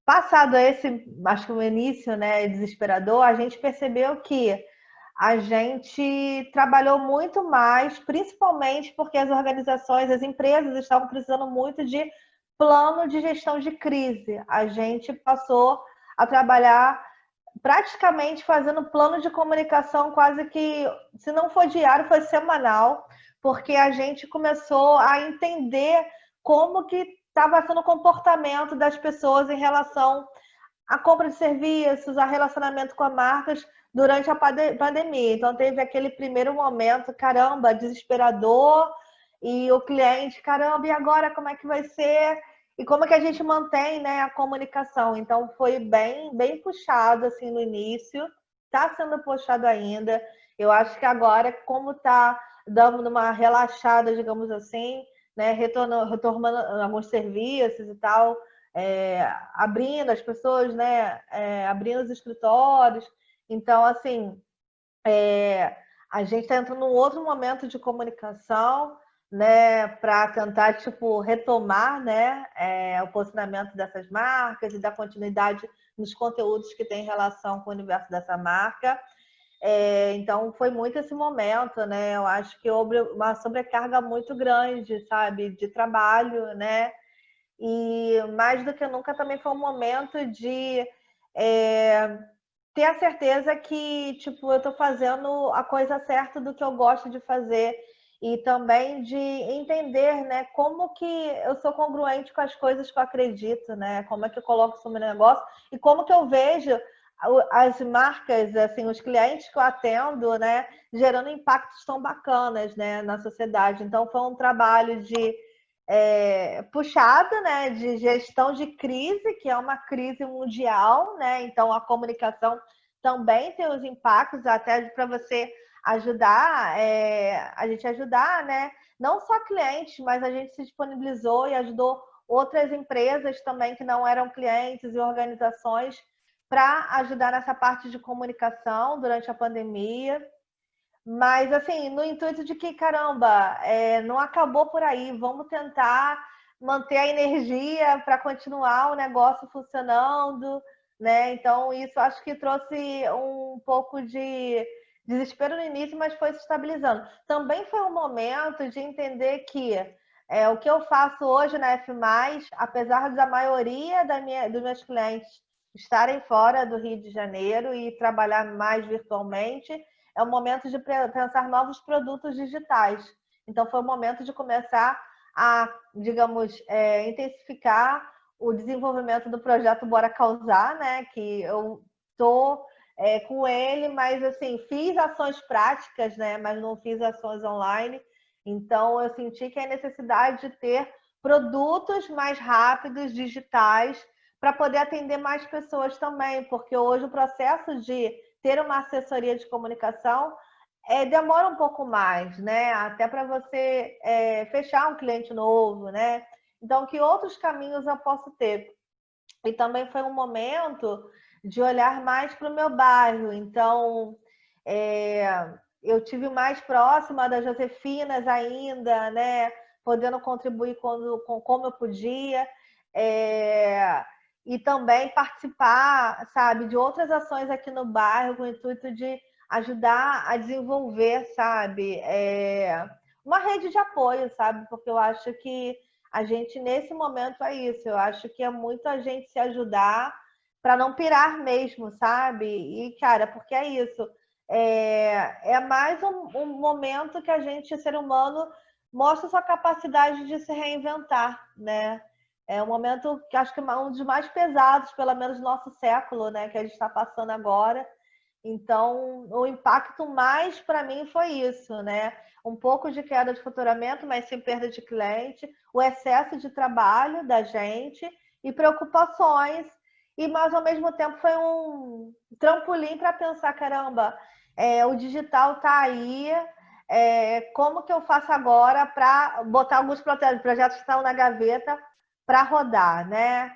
Passado esse, acho que o início, né, desesperador, a gente percebeu que a gente trabalhou muito mais, principalmente porque as organizações, as empresas estavam precisando muito de plano de gestão de crise. A gente passou a trabalhar praticamente fazendo plano de comunicação quase que, se não for diário, foi semanal, porque a gente começou a entender como que estava sendo o comportamento das pessoas em relação à compra de serviços, a relacionamento com as marcas durante a pandemia. Então, teve aquele primeiro momento, caramba, desesperador, e o cliente, caramba, e agora como é que vai ser? E como é que a gente mantém, né, a comunicação? Então, foi bem puxado assim, no início, está sendo puxado ainda. Eu acho que agora, como está dando uma relaxada, digamos assim, né, retornando alguns serviços e tal, abrindo as pessoas, né, abrindo os escritórios. Então, assim, a gente está entrando num outro momento de comunicação, né, para tentar, tipo, retomar, né, o posicionamento dessas marcas e dar continuidade nos conteúdos que tem relação com o universo dessa marca. Então, foi muito esse momento, né? Eu acho que houve uma sobrecarga muito grande, sabe, de trabalho, né? E mais do que nunca também foi um momento de ter a certeza que, tipo, eu estou fazendo a coisa certa do que eu gosto de fazer e também de entender, né, como que eu sou congruente com as coisas que eu acredito, né? Como é que eu coloco isso no meu negócio e como que eu vejo as marcas, assim, os clientes que eu atendo, né, gerando impactos tão bacanas, né, na sociedade. Então, foi um trabalho de puxada, né, de gestão de crise, que é uma crise mundial, né? Então, a comunicação também tem os impactos, até para você ajudar, a gente ajudar, né? Não só clientes, mas a gente se disponibilizou e ajudou outras empresas também que não eram clientes e organizações para ajudar nessa parte de comunicação durante a pandemia. Mas, assim, no intuito de que, caramba, não acabou por aí, vamos tentar manter a energia para continuar o negócio funcionando, né? Então, isso acho que trouxe um pouco de desespero no início, mas foi se estabilizando. Também foi um momento de entender que o que eu faço hoje na F+, apesar da maioria dos meus clientes estarem fora do Rio de Janeiro e trabalhar mais virtualmente, é o momento de pensar novos produtos digitais. Então, foi o momento de começar a, digamos, intensificar o desenvolvimento do projeto Bora Causar, né? Que eu estou com ele, mas assim, fiz ações práticas, né? Mas não fiz ações online. Então, eu senti que a necessidade de ter produtos mais rápidos, digitais, para poder atender mais pessoas também, porque hoje o processo de ter uma assessoria de comunicação demora um pouco mais, né? Até para você fechar um cliente novo, né? Então, que outros caminhos eu posso ter? E também foi um momento de olhar mais para o meu bairro. Então, eu tive mais próxima das Josefinas ainda, né? Podendo contribuir como eu podia. E também participar, sabe, de outras ações aqui no bairro com o intuito de ajudar a desenvolver, sabe, uma rede de apoio, sabe? Porque eu acho que a gente, nesse momento, é isso. Eu acho que é muito a gente se ajudar para não pirar mesmo, sabe? E, cara, porque é isso. É mais um momento que a gente, ser humano, mostra sua capacidade de se reinventar, né? É um momento que acho que é um dos mais pesados, pelo menos do nosso século, né? Que a gente está passando agora. Então, o impacto mais para mim foi isso, né? Um pouco de queda de faturamento, mas sem perda de cliente, o excesso de trabalho da gente e preocupações. Mas, ao mesmo tempo, foi um trampolim para pensar, caramba, o digital está aí, como que eu faço agora para botar alguns projetos que estão na gaveta para rodar, né?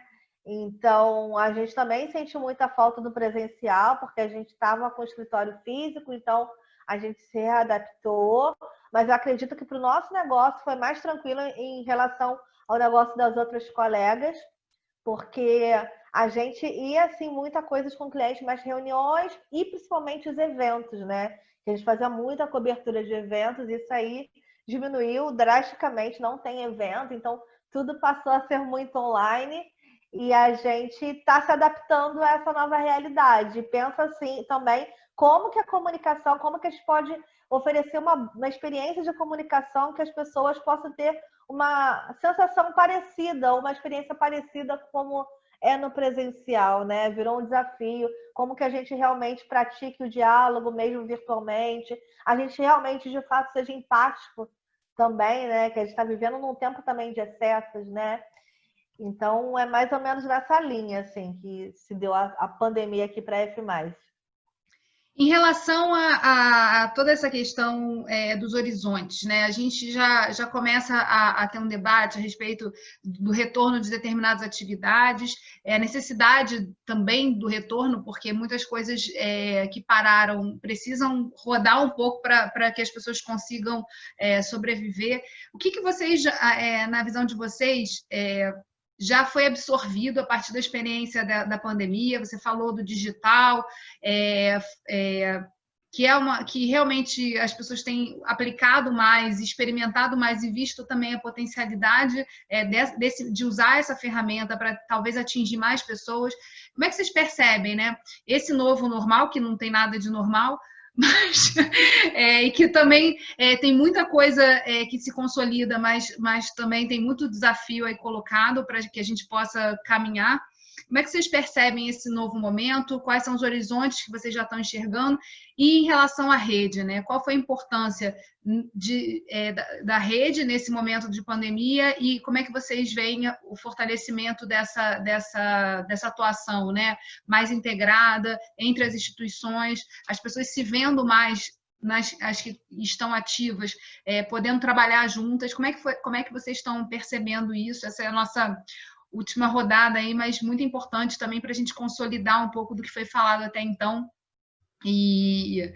Então, a gente também sente muita falta do presencial, porque a gente estava com o escritório físico, então a gente se readaptou, mas eu acredito que para o nosso negócio foi mais tranquilo em relação ao negócio das outras colegas, porque a gente ia, assim, muita coisa com clientes, mais reuniões e principalmente os eventos, né? Que a gente fazia muita cobertura de eventos, e isso aí diminuiu drasticamente, não tem evento, então tudo passou a ser muito online. E a gente está se adaptando a essa nova realidade. Pensa assim também como que a comunicação, como que a gente pode oferecer uma experiência de comunicação que as pessoas possam ter uma sensação parecida, uma experiência parecida como é no presencial, né? Virou um desafio. Como que a gente realmente pratique o diálogo, mesmo virtualmente. A gente realmente, de fato, seja empático também, né? Que a gente está vivendo num tempo também de excessos, né? Então, é mais ou menos nessa linha, assim, que se deu a pandemia aqui para a F+. Em relação a toda essa questão dos horizontes, né? A gente já começa a ter um debate a respeito do retorno de determinadas atividades, a necessidade também do retorno, porque muitas coisas que pararam precisam rodar um pouco para que as pessoas consigam sobreviver. O que vocês, na visão de vocês, já foi absorvido a partir da experiência da pandemia? Você falou do digital, que realmente as pessoas têm aplicado mais, experimentado mais e visto também a potencialidade de usar essa ferramenta para talvez atingir mais pessoas. Como é que vocês percebem, né? Esse novo normal, que não tem nada de normal, mas e que também tem muita coisa que se consolida, mas também tem muito desafio aí colocado para que a gente possa caminhar. Como é que vocês percebem esse novo momento? Quais são os horizontes que vocês já estão enxergando? E em relação à rede, né? Qual foi a importância da rede nesse momento de pandemia e como é que vocês veem o fortalecimento dessa atuação, né? Mais integrada entre as instituições, as pessoas se vendo mais as que estão ativas, podendo trabalhar juntas. Como é que vocês estão percebendo isso? Essa é a nossa última rodada aí, mas muito importante também para a gente consolidar um pouco do que foi falado até então e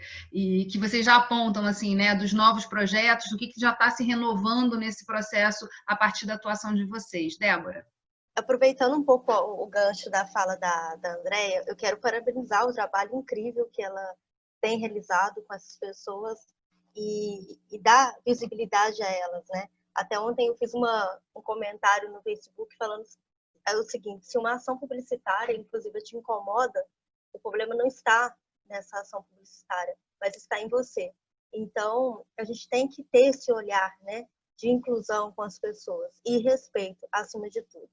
que vocês já apontam, assim, né, dos novos projetos, do que já está se renovando nesse processo a partir da atuação de vocês. Débora? Aproveitando um pouco o gancho da fala da Andréia, eu quero parabenizar o trabalho incrível que ela tem realizado com essas pessoas e dar visibilidade a elas, né? Até ontem eu fiz um comentário no Facebook falando o seguinte: se uma ação publicitária, inclusive, te incomoda, o problema não está nessa ação publicitária, mas está em você. Então, a gente tem que ter esse olhar, né, de inclusão com as pessoas e respeito, acima de tudo.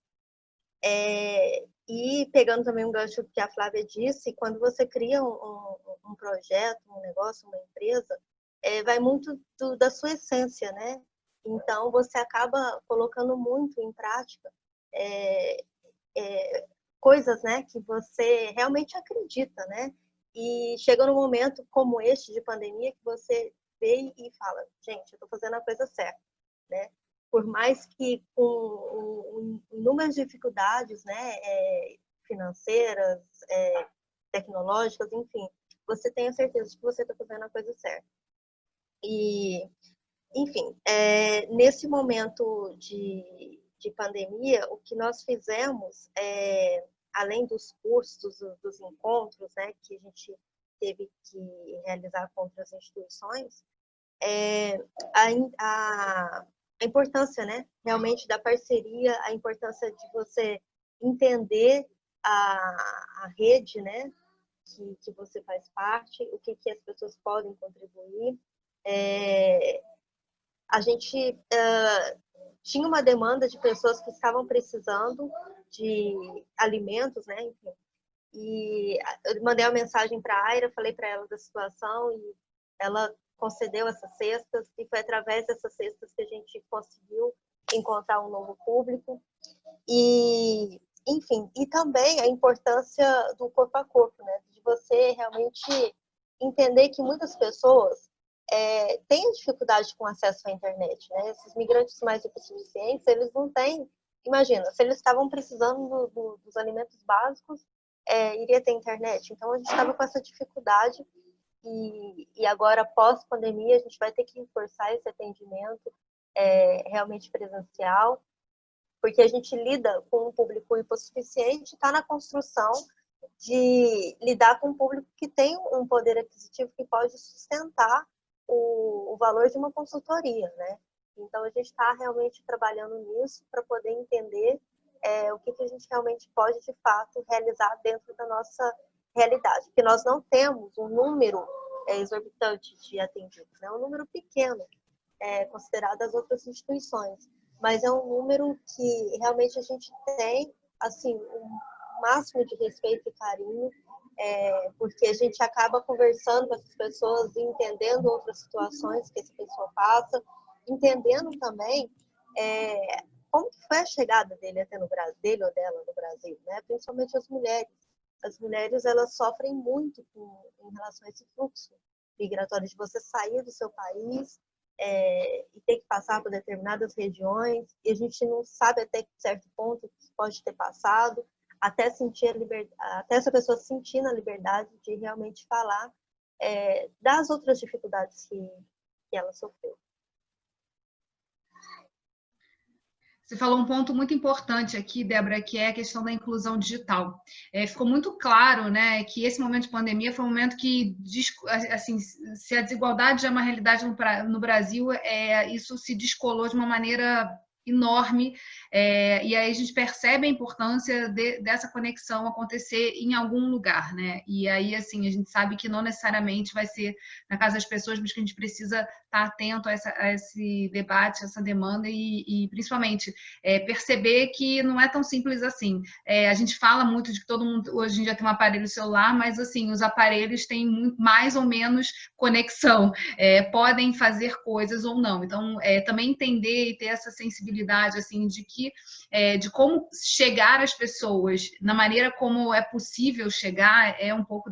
E pegando também um gancho que a Flávia disse, quando você cria um projeto, um negócio, uma empresa, vai muito da sua essência, né? Então, você acaba colocando muito em prática coisas, né, que você realmente acredita, né? E chega num momento como este de pandemia que você vê e fala, gente, eu estou fazendo a coisa certa, né? Por mais que com inúmeras dificuldades, né, financeiras, tecnológicas, enfim, você tem a certeza de que você está fazendo a coisa certa. E, enfim, nesse momento de pandemia, o que nós fizemos, além dos cursos, dos encontros, né, que a gente teve que realizar com outras instituições, a importância, né, realmente da parceria, a importância de você entender a rede, né, que você faz parte, o que as pessoas podem contribuir. A gente tinha uma demanda de pessoas que estavam precisando de alimentos, né, enfim. E eu mandei uma mensagem para a Aira, falei para ela da situação e ela concedeu essas cestas e foi através dessas cestas que a gente conseguiu encontrar um novo público. E, enfim, e também a importância do corpo a corpo, né? De você realmente entender que muitas pessoas têm dificuldade com acesso à internet, né? Esses migrantes mais hipossuficientes, eles não têm... Imagina, se eles estavam precisando dos alimentos básicos, iria ter internet. Então, a gente estava com essa dificuldade e agora, pós-pandemia, a gente vai ter que reforçar esse atendimento realmente presencial, porque a gente lida com um público hipossuficiente, está na construção de lidar com um público que tem um poder aquisitivo que pode sustentar o valor de uma consultoria, né? Então, a gente está realmente trabalhando nisso para poder entender o que a gente realmente pode, de fato, realizar dentro da nossa realidade. Porque nós não temos um número exorbitante de atendidos, né? Um número pequeno, considerado as outras instituições. Mas é um número que realmente a gente tem, assim, um máximo de respeito e carinho, porque a gente acaba conversando com essas pessoas, entendendo outras situações que essa pessoa passa, entendendo também como que foi a chegada dele até no Brasil, dele ou dela no Brasil, né? Principalmente as mulheres. As mulheres, elas sofrem muito em relação a esse fluxo migratório de você sair do seu país e ter que passar por determinadas regiões, e a gente não sabe até que certo ponto que pode ter passado, até sentir a liberdade, até essa pessoa sentir a liberdade de realmente falar das outras dificuldades que ela sofreu. Você falou um ponto muito importante aqui, Débora, que é a questão da inclusão digital. Ficou muito claro, né, que esse momento de pandemia foi um momento que, assim, se a desigualdade é uma realidade no Brasil, isso se descolou de uma maneira enorme, e aí a gente percebe a importância dessa conexão acontecer em algum lugar, né? E aí, assim, a gente sabe que não necessariamente vai ser na casa das pessoas, mas que a gente precisa estar atento a esse debate, a essa demanda e principalmente, perceber que não é tão simples assim. A gente fala muito de que todo mundo hoje em dia tem um aparelho celular, mas, assim, os aparelhos têm mais ou menos conexão, podem fazer coisas ou não. Então, também entender e ter essa sensibilidade, assim, de como chegar às pessoas, na maneira como é possível chegar, é um pouco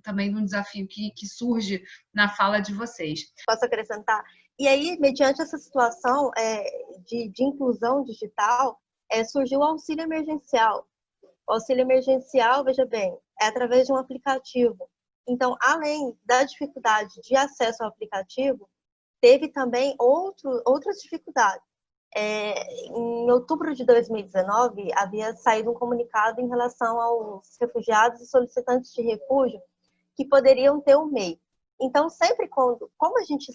também de um desafio que surge na fala de vocês. Posso acrescentar? E aí, mediante essa situação de inclusão digital, surgiu o auxílio emergencial. O auxílio emergencial, veja bem, é através de um aplicativo. Então, além da dificuldade de acesso ao aplicativo, teve também outras dificuldades. Em outubro de 2019, havia saído um comunicado em relação aos refugiados e solicitantes de refúgio que poderiam ter o MEI. Então, sempre como a gente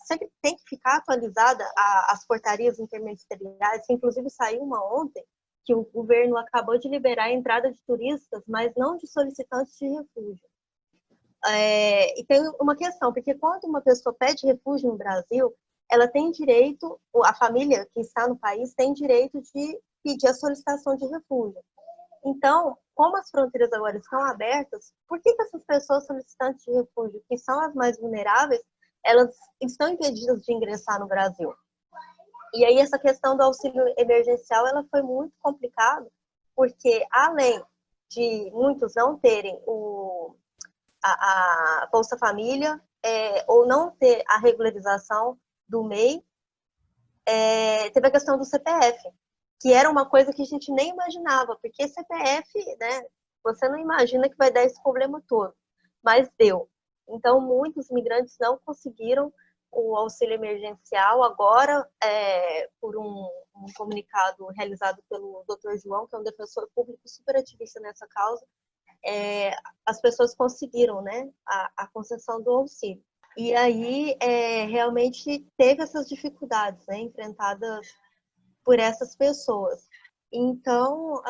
sempre tem que ficar atualizada as portarias interministeriais, que inclusive saiu uma ontem, que o governo acabou de liberar a entrada de turistas, mas não de solicitantes de refúgio. E tem uma questão, porque quando uma pessoa pede refúgio no Brasil, ela tem direito, a família que está no país tem direito de pedir a solicitação de refúgio. Então, como as fronteiras agora estão abertas, por que essas pessoas solicitantes de refúgio, que são as mais vulneráveis, elas estão impedidas de ingressar no Brasil? E aí essa questão do auxílio emergencial, ela foi muito complicada, porque além de muitos não terem a Bolsa Família, ou não ter a regularização do MEI, teve a questão do CPF, que era uma coisa que a gente nem imaginava, porque CPF, né, você não imagina que vai dar esse problema todo, mas deu. Então, muitos imigrantes não conseguiram o auxílio emergencial. Agora, por um comunicado realizado pelo Dr. João, que é um defensor público super ativista nessa causa, as pessoas conseguiram, né, a concessão do auxílio. E aí, realmente, teve essas dificuldades, né, enfrentadas por essas pessoas. Então,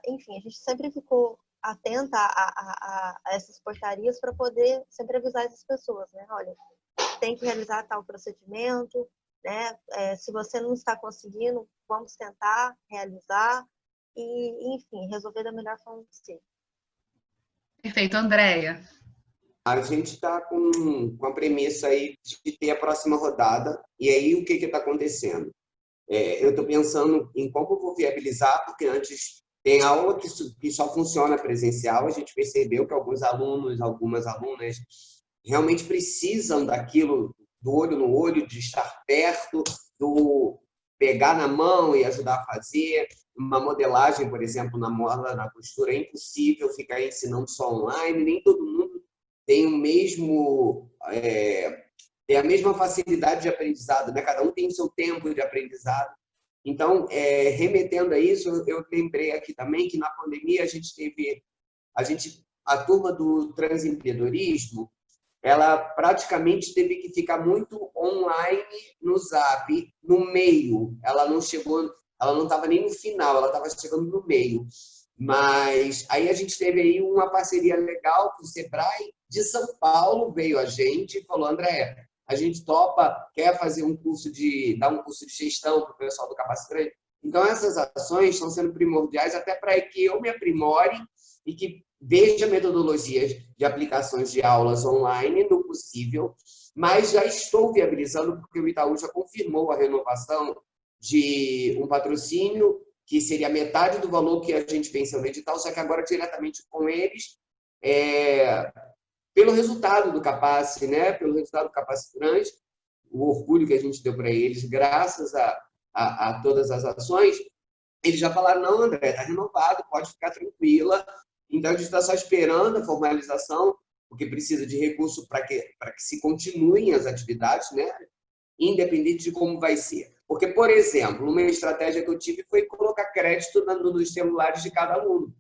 enfim, a gente sempre ficou atenta a essas portarias para poder sempre avisar essas pessoas, né? Olha, tem que realizar tal procedimento, né? Se você não está conseguindo, vamos tentar realizar e, enfim, resolver da melhor forma possível. Perfeito, Andréia. A gente está com a premissa aí de ter a próxima rodada, e aí o que está acontecendo? Eu estou pensando em como eu vou viabilizar, porque antes tem aula que só funciona presencial. A gente percebeu que alguns alunos, algumas alunas realmente precisam daquilo, do olho no olho, de estar perto, do pegar na mão e ajudar a fazer. Uma modelagem, por exemplo, na moda, na costura, é impossível ficar ensinando só online, nem todo mundo tem o mesmo... tem a mesma facilidade de aprendizado, né? Cada um tem o seu tempo de aprendizado. Então, remetendo a isso, eu lembrei aqui também que na pandemia a turma do transempreendedorismo, ela praticamente teve que ficar muito online no Zap, no meio. Ela não estava nem no final, ela estava chegando no meio. Mas aí a gente teve aí uma parceria legal com o Sebrae de São Paulo, veio a gente e falou: André, a gente quer fazer dar um curso de gestão para o pessoal do Capacitrans. Então, essas ações estão sendo primordiais até para que eu me aprimore e que veja metodologias de aplicações de aulas online no possível, mas já estou viabilizando, porque o Itaú já confirmou a renovação de um patrocínio que seria metade do valor que a gente pensou no edital, só que agora diretamente com eles, pelo resultado do Capaci, né? Pelo resultado do Capacitrans, o orgulho que a gente deu para eles, graças a todas as ações, eles já falaram: não, André, está renovado, pode ficar tranquila. Então, a gente está só esperando a formalização, porque precisa de recurso para que se continuem as atividades, né? Independente de como vai ser. Porque, por exemplo, uma estratégia que eu tive foi colocar crédito nos celulares de cada aluno.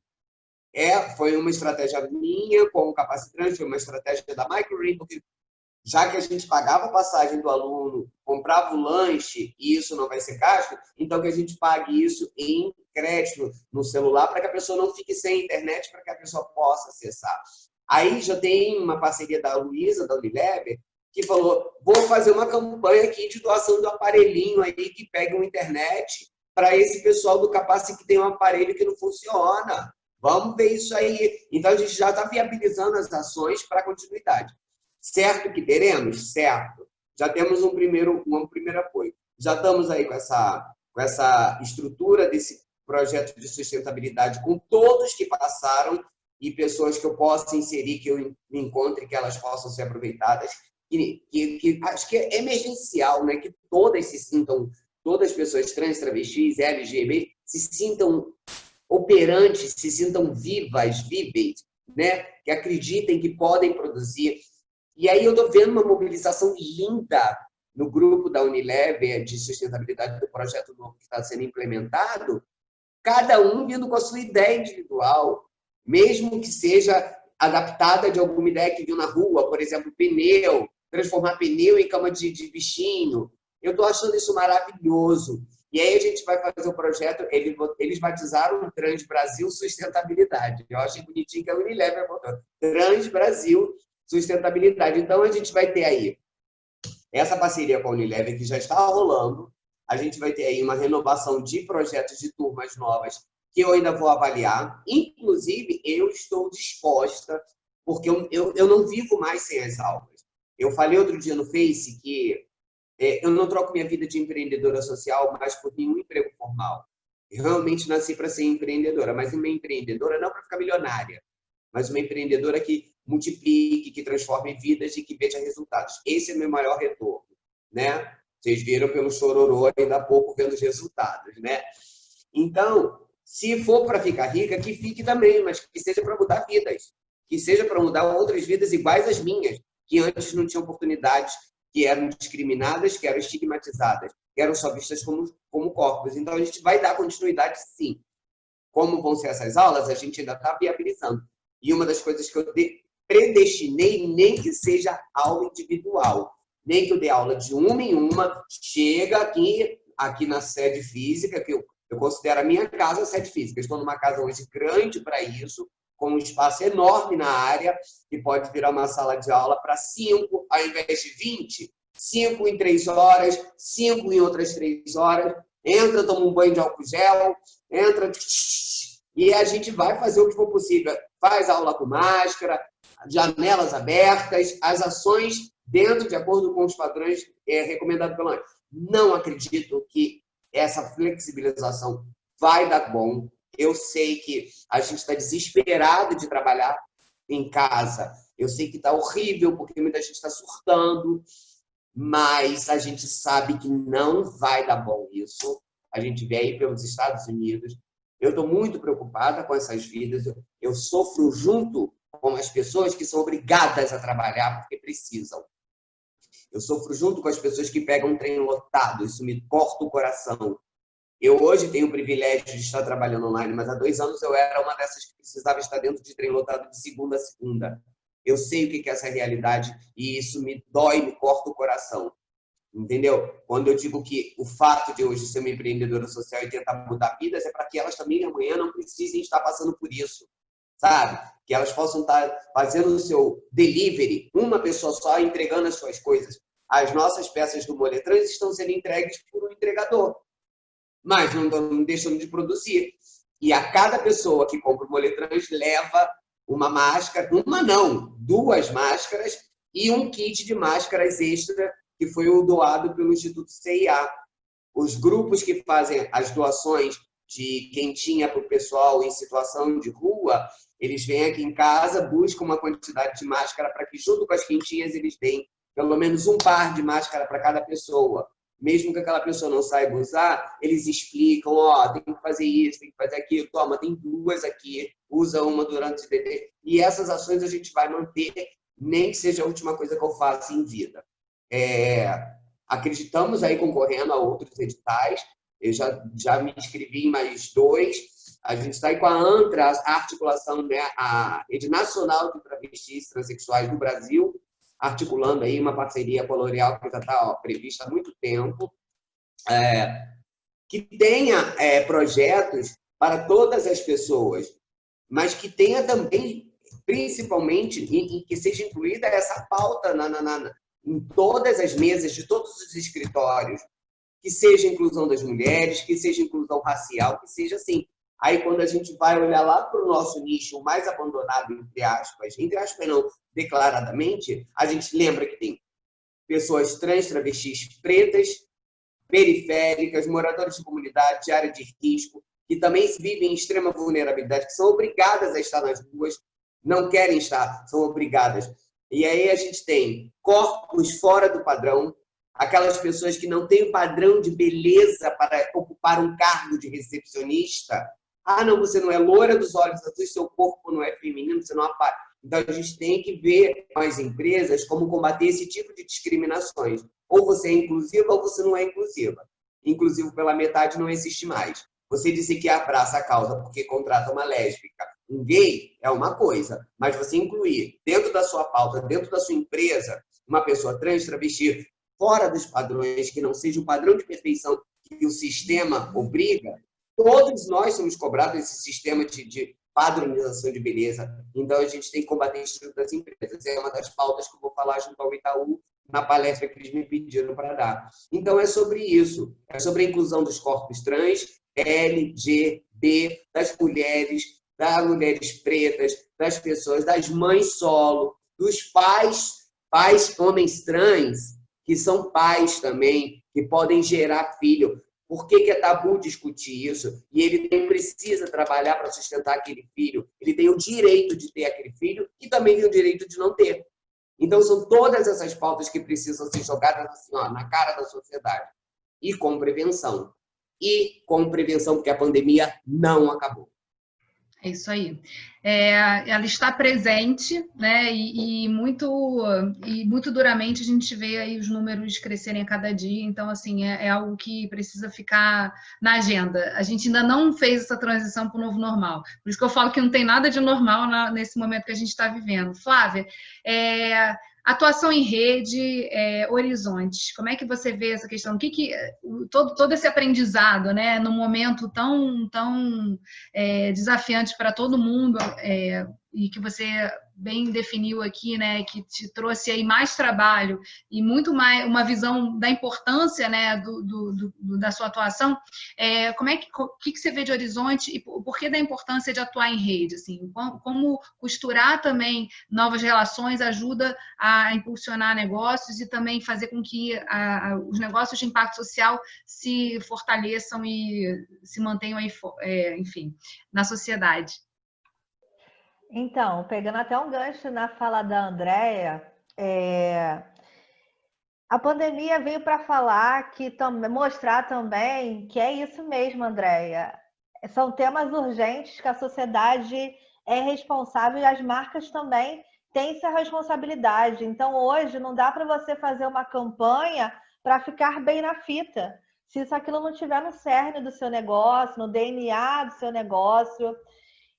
Foi uma estratégia minha com o Capacitrans, foi uma estratégia da Microread, porque já que a gente pagava a passagem do aluno, comprava o lanche e isso não vai ser gasto, então que a gente pague isso em crédito no celular para que a pessoa não fique sem internet, para que a pessoa possa acessar. Aí já tem uma parceria da Luísa, da Unilever, que falou: vou fazer uma campanha aqui de doação do aparelhinho aí que pega uma internet para esse pessoal do Capaci que tem um aparelho que não funciona. Vamos ver isso aí. Então, a gente já está viabilizando as ações para a continuidade. Certo que teremos? Certo. Já temos um primeiro apoio. Já estamos aí com essa estrutura desse projeto de sustentabilidade com todos que passaram e pessoas que eu possa inserir, que eu me encontre, que elas possam ser aproveitadas. Que acho que é emergencial, né? Que todas as pessoas trans, travestis, LGBT, se sintam operantes, se sintam víveis, né? Que acreditem que podem produzir. E aí eu estou vendo uma mobilização linda no grupo da Unilever de sustentabilidade do projeto novo que está sendo implementado, cada um vindo com a sua ideia individual, mesmo que seja adaptada de alguma ideia que viu na rua, por exemplo, pneu, transformar pneu em cama de bichinho. Eu estou achando isso maravilhoso. E aí a gente vai fazer o projeto, eles batizaram o Trans Brasil Sustentabilidade. Eu achei bonitinho que a Unilever botou. Trans Brasil Sustentabilidade. Então, a gente vai ter aí essa parceria com a Unilever, que já está rolando. A gente vai ter aí uma renovação de projetos de turmas novas, que eu ainda vou avaliar. Inclusive, eu estou disposta, porque eu não vivo mais sem as aulas. Eu falei outro dia no Face que eu não troco minha vida de empreendedora social mais por nenhum emprego formal. Eu realmente nasci para ser empreendedora, mas uma empreendedora não para ficar milionária, mas uma empreendedora que multiplique, que transforme vidas e que veja resultados. Esse é o meu maior retorno, né? Vocês viram pelo chororô ainda há pouco vendo os resultados, né? Então, se for para ficar rica, que fique também, mas que seja para mudar vidas, que seja para mudar outras vidas iguais às minhas, que antes não tinham oportunidades, que eram discriminadas, que eram estigmatizadas, que eram só vistas como corpos. Então, a gente vai dar continuidade, sim. Como vão ser essas aulas, a gente ainda está viabilizando. E uma das coisas que eu predestinei, nem que seja aula individual, nem que eu dê aula de uma em uma, chega aqui na sede física, que eu considero a minha casa a sede física. Eu estou numa casa hoje grande para isso, com um espaço enorme na área, que pode virar uma sala de aula para 5, ao invés de 20, 5 em 3 horas, 5 em outras 3 horas. Entra, toma um banho de álcool gel, entra, e a gente vai fazer o que for possível. Faz aula com máscara, janelas abertas, as ações dentro de acordo com os padrões recomendados pela ONU. Não acredito que essa flexibilização vai dar bom. Eu sei que a gente está desesperado de trabalhar em casa. Eu sei que está horrível, porque muita gente está surtando, mas a gente sabe que não vai dar bom isso. A gente vê aí pelos Estados Unidos. Eu estou muito preocupada com essas vidas. Eu sofro junto com as pessoas que são obrigadas a trabalhar porque precisam. Eu sofro junto com as pessoas que pegam um trem lotado. Isso me corta o coração. Eu hoje tenho o privilégio de estar trabalhando online, mas há 2 anos eu era uma dessas que precisava estar dentro de trem lotado de segunda a segunda. Eu sei o que é essa realidade e isso me dói, me corta o coração. Entendeu? Quando eu digo que o fato de hoje ser uma empreendedora social e tentar mudar vidas é para que elas também amanhã não precisem estar passando por isso, sabe? Que elas possam estar fazendo o seu delivery, uma pessoa só entregando as suas coisas. As nossas peças do Moletrans estão sendo entregues por um entregador, mas não deixam de produzir. E a cada pessoa que compra o Moletrans leva uma máscara, uma não, 2 máscaras e um kit de máscaras extra que foi o doado pelo Instituto CIA. Os grupos que fazem as doações de quentinha para o pessoal em situação de rua, eles vêm aqui em casa, buscam uma quantidade de máscara para que, junto com as quentinhas, eles deem pelo menos um par de máscara para cada pessoa. Mesmo que aquela pessoa não saiba usar, eles explicam, tem que fazer isso, tem que fazer aquilo, toma, tem 2 aqui, usa uma durante o DT. E essas ações a gente vai manter, nem que seja a última coisa que eu faça em vida. Acreditamos aí concorrendo a outros editais. Eu já me inscrevi em mais 2. A gente está aí com a ANTRA, a articulação, né, a Rede Nacional de Travestis e Transsexuais do Brasil, articulando aí uma parceria com a L'Oréal que já está prevista há muito tempo, que tenha projetos para todas as pessoas, mas que tenha também, principalmente, que seja incluída essa pauta em todas as mesas de todos os escritórios, que seja inclusão das mulheres, que seja inclusão racial, que seja assim. Aí, quando a gente vai olhar lá para o nosso nicho mais abandonado, entre aspas não, declaradamente, a gente lembra que tem pessoas trans, travestis, pretas, periféricas, moradores de comunidade, de área de risco, que também vivem em extrema vulnerabilidade, que são obrigadas a estar nas ruas, não querem estar, são obrigadas. E aí a gente tem corpos fora do padrão, aquelas pessoas que não têm o padrão de beleza para ocupar um cargo de recepcionista. Não, você não é loira dos olhos azuis, seu corpo não é feminino, você não aparece. Então, a gente tem que ver com as empresas como combater esse tipo de discriminações. Ou você é inclusiva ou você não é inclusiva. Inclusivo pela metade não existe mais. Você disse que abraça a causa porque contrata uma lésbica, um gay é uma coisa, mas você incluir dentro da sua pauta, dentro da sua empresa, uma pessoa trans, travesti, fora dos padrões, que não seja o padrão de perfeição que o sistema obriga, todos nós somos cobrados desse sistema de padronização de beleza. Então, a gente tem que combater isso dentro das empresas. É uma das pautas que eu vou falar junto ao Itaú na palestra que eles me pediram para dar. Então, é sobre isso. É sobre a inclusão dos corpos trans, L, G, B, das mulheres pretas, das pessoas, das mães solo, dos pais homens trans, que são pais também, que podem gerar filho. Por que é tabu discutir isso? E ele nem precisa trabalhar para sustentar aquele filho. Ele tem o direito de ter aquele filho e também tem o direito de não ter. Então, são todas essas pautas que precisam ser jogadas assim, ó, na cara da sociedade. E com prevenção. Porque a pandemia não acabou. É isso aí. Ela está presente, né? E muito duramente a gente vê aí os números crescerem a cada dia. Então, assim, é algo que precisa ficar na agenda. A gente ainda não fez essa transição para o novo normal. Por isso que eu falo que não tem nada de normal nesse momento que a gente está vivendo. Flávia, atuação em rede, horizontes. Como é que você vê essa questão? Todo esse aprendizado, né, num momento tão desafiante para todo mundo, e que você bem definiu aqui, né, que te trouxe aí mais trabalho e muito mais uma visão da importância, né, da sua atuação. O que você vê de horizonte e por que da importância de atuar em rede? Assim, como costurar também novas relações ajuda a impulsionar negócios e também fazer com que os negócios de impacto social se fortaleçam e se mantenham aí, enfim, na sociedade. Então, pegando até um gancho na fala da Andrea, a pandemia veio para falar mostrar também que é isso mesmo, Andrea. São temas urgentes que a sociedade é responsável e as marcas também têm essa responsabilidade. Então, hoje, não dá para você fazer uma campanha para ficar bem na fita, se isso aquilo não estiver no cerne do seu negócio, no DNA do seu negócio.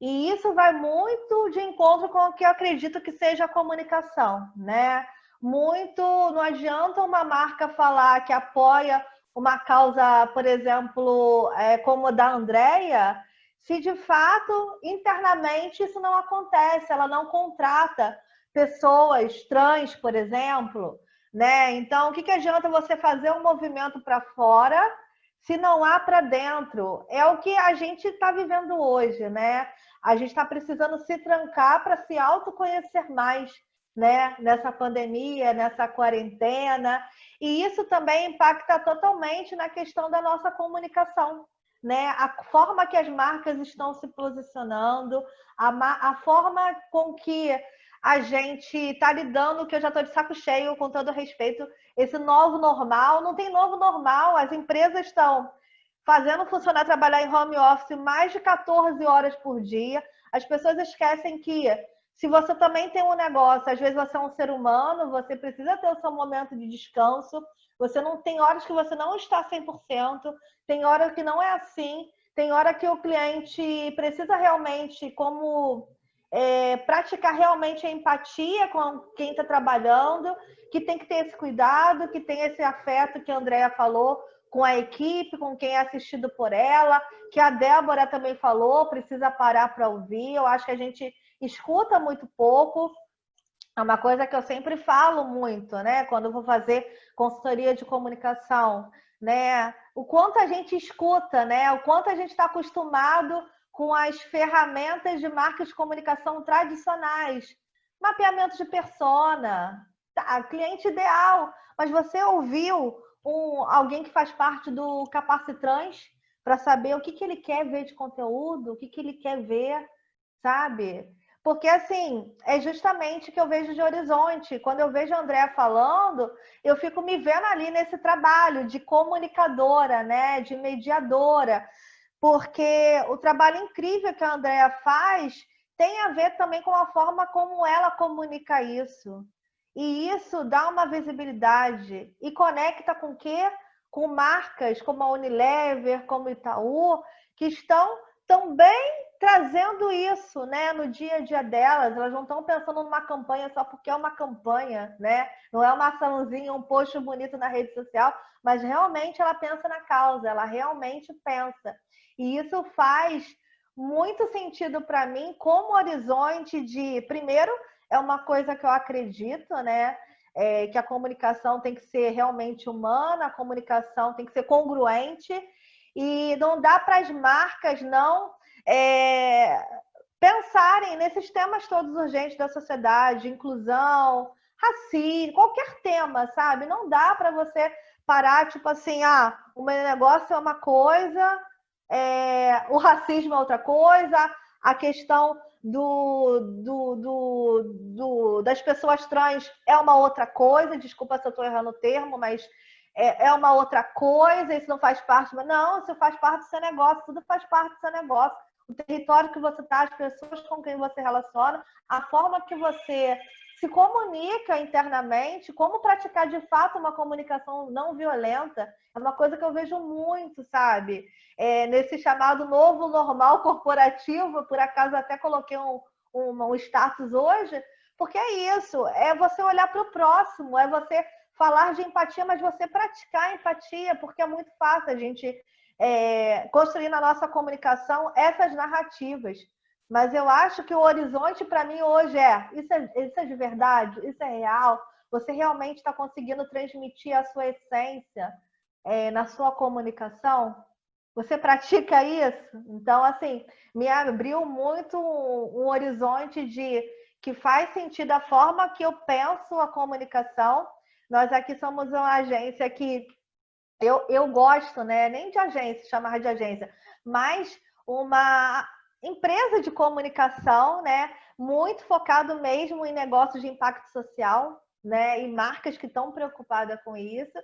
E isso vai muito de encontro com o que eu acredito que seja a comunicação, né? Não adianta uma marca falar que apoia uma causa, por exemplo, como a da Andrea, se de fato, internamente, isso não acontece, ela não contrata pessoas trans, por exemplo, né? Então, o que adianta você fazer um movimento para fora se não há para dentro? É o que a gente está vivendo hoje, né? A gente está precisando se trancar para se autoconhecer mais, né? Nessa pandemia, nessa quarentena. E isso também impacta totalmente na questão da nossa comunicação, né? A forma que as marcas estão se posicionando, a forma com que a gente está lidando, que eu já estou de saco cheio, com todo respeito, esse novo normal. Não tem novo normal, as empresas estão fazendo funcionário trabalhar em home office mais de 14 horas por dia. As pessoas esquecem que se você também tem um negócio, às vezes você é um ser humano, você precisa ter o seu momento de descanso, você não tem horas que você não está 100%, tem hora que não é assim, tem hora que o cliente precisa realmente praticar realmente a empatia com quem está trabalhando, que tem que ter esse cuidado, que tem esse afeto que a Andrea falou, com a equipe, com quem é assistido por ela, que a Débora também falou, precisa parar para ouvir. Eu acho que a gente escuta muito pouco. É uma coisa que eu sempre falo muito, né? Quando eu vou fazer consultoria de comunicação, né? O quanto a gente escuta, né? O quanto a gente está acostumado com as ferramentas de marketing de comunicação tradicionais. Mapeamento de persona, cliente ideal. Mas você ouviu alguém que faz parte do Capacitrans para saber o que ele quer ver de conteúdo, o que ele quer ver, sabe? Porque, assim, é justamente o que eu vejo de horizonte. Quando eu vejo a Andrea falando, eu fico me vendo ali nesse trabalho de comunicadora, né? De mediadora. Porque o trabalho incrível que a Andrea faz tem a ver também com a forma como ela comunica isso. E isso dá uma visibilidade e conecta com o quê? Com marcas como a Unilever, como Itaú, que estão também trazendo isso, né, no dia a dia delas. Elas não estão pensando numa campanha só porque é uma campanha, né? Não é uma açãozinha, um post bonito na rede social, mas realmente ela pensa na causa, ela realmente pensa. E isso faz muito sentido para mim como horizonte de, primeiro, é uma coisa que eu acredito, né? Que a comunicação tem que ser realmente humana, a comunicação tem que ser congruente, e não dá para as marcas não pensarem nesses temas todos urgentes da sociedade, inclusão, racismo, qualquer tema, sabe? Não dá para você parar, tipo assim, o meu negócio é uma coisa, o racismo é outra coisa, a questão das pessoas trans é uma outra coisa, desculpa se eu estou errando o termo, mas é uma outra coisa, isso não faz parte, mas não, isso faz parte do seu negócio, tudo faz parte do seu negócio. O território que você está, as pessoas com quem você relaciona, a forma que você se comunica internamente, como praticar de fato uma comunicação não violenta, é uma coisa que eu vejo muito, sabe? Nesse chamado novo normal corporativo, por acaso até coloquei um status hoje, porque é isso, é você olhar para o próximo, é você falar de empatia, mas você praticar a empatia, porque é muito fácil a gente construir na nossa comunicação essas narrativas. Mas eu acho que o horizonte para mim hoje isso é de verdade, isso é real, você realmente está conseguindo transmitir a sua essência na sua comunicação? Você pratica isso? Então, assim, me abriu muito um horizonte de que faz sentido a forma que eu penso a comunicação. Nós aqui somos uma agência que eu gosto, né? Nem de agência, chamar de agência, mas uma empresa de comunicação, né? Muito focado mesmo em negócios de impacto social, né? E marcas que estão preocupadas com isso,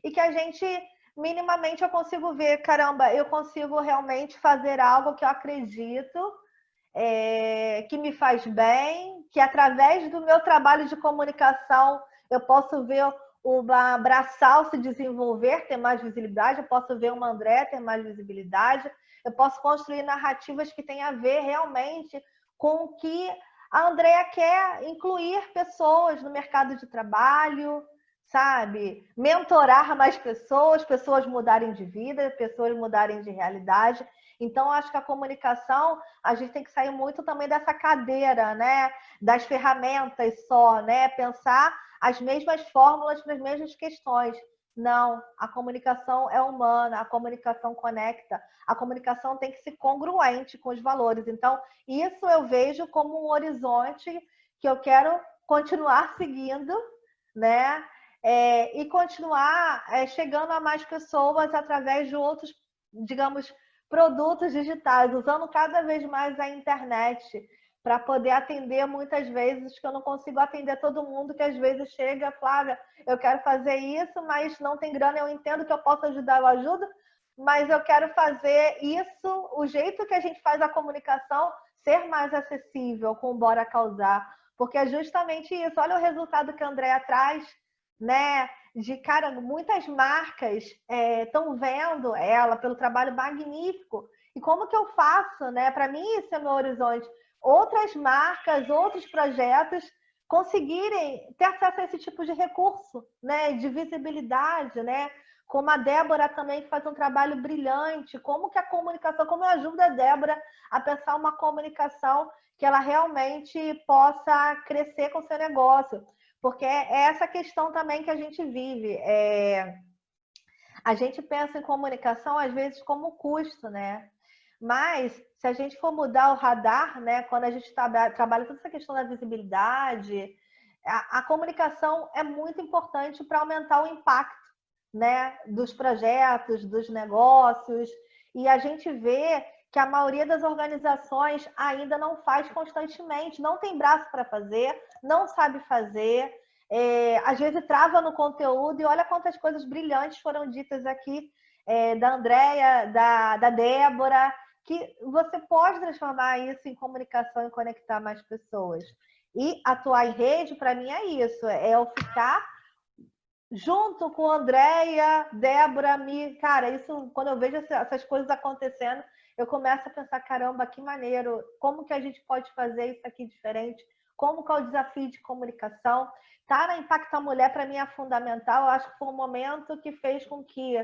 e que a gente minimamente eu consigo ver, caramba, eu consigo realmente fazer algo que eu acredito, que me faz bem, que através do meu trabalho de comunicação eu posso ver uma Braçal se desenvolver, ter mais visibilidade, eu posso ver uma André ter mais visibilidade, eu posso construir narrativas que têm a ver realmente com o que a Andrea quer incluir pessoas no mercado de trabalho, sabe? Mentorar mais pessoas mudarem de vida, pessoas mudarem de realidade. Então, acho que a comunicação, a gente tem que sair muito também dessa cadeira, né? Das ferramentas só, né? Pensar as mesmas fórmulas para as mesmas questões. Não, a comunicação é humana, a comunicação conecta, a comunicação tem que ser congruente com os valores. Então, isso eu vejo como um horizonte que eu quero continuar seguindo, né? E continuar chegando a mais pessoas através de outros, digamos, produtos digitais, usando cada vez mais a internet para poder atender muitas vezes que eu não consigo atender todo mundo, que às vezes chega, Flávia, eu quero fazer isso, mas não tem grana, eu entendo que eu posso ajudar, eu ajudo, mas eu quero fazer isso, o jeito que a gente faz a comunicação ser mais acessível com o Bora Causar, porque é justamente isso, olha o resultado que a Andrea traz, né? De cara, muitas marcas estão vendo ela pelo trabalho magnífico. E como que eu faço, né? Para mim, isso é meu horizonte. Outras marcas, outros projetos conseguirem ter acesso a esse tipo de recurso, né? De visibilidade, né? Como a Débora também que faz um trabalho brilhante. Como que a comunicação, como eu ajudo a Débora a pensar uma comunicação que ela realmente possa crescer com o seu negócio. Porque é essa questão também que a gente vive. A gente pensa em comunicação, às vezes, como custo, né? Mas, se a gente for mudar o radar, né? Quando a gente trabalha toda essa questão da visibilidade, a comunicação é muito importante para aumentar o impacto, né? Dos projetos, dos negócios. E a gente vê que a maioria das organizações ainda não faz constantemente, não tem braço para fazer, não sabe fazer, às vezes trava no conteúdo, e olha quantas coisas brilhantes foram ditas aqui, da Andrea, da Débora, que você pode transformar isso em comunicação e conectar mais pessoas. E atuar em rede, para mim, é isso, é eu ficar junto com Andrea, Débora, cara, isso, quando eu vejo essas coisas acontecendo, eu começo a pensar, caramba, que maneiro, como que a gente pode fazer isso aqui diferente? Como que é o desafio de comunicação? Tá na Impacta Mulher, para mim, é fundamental. Eu acho que foi um momento que fez com que...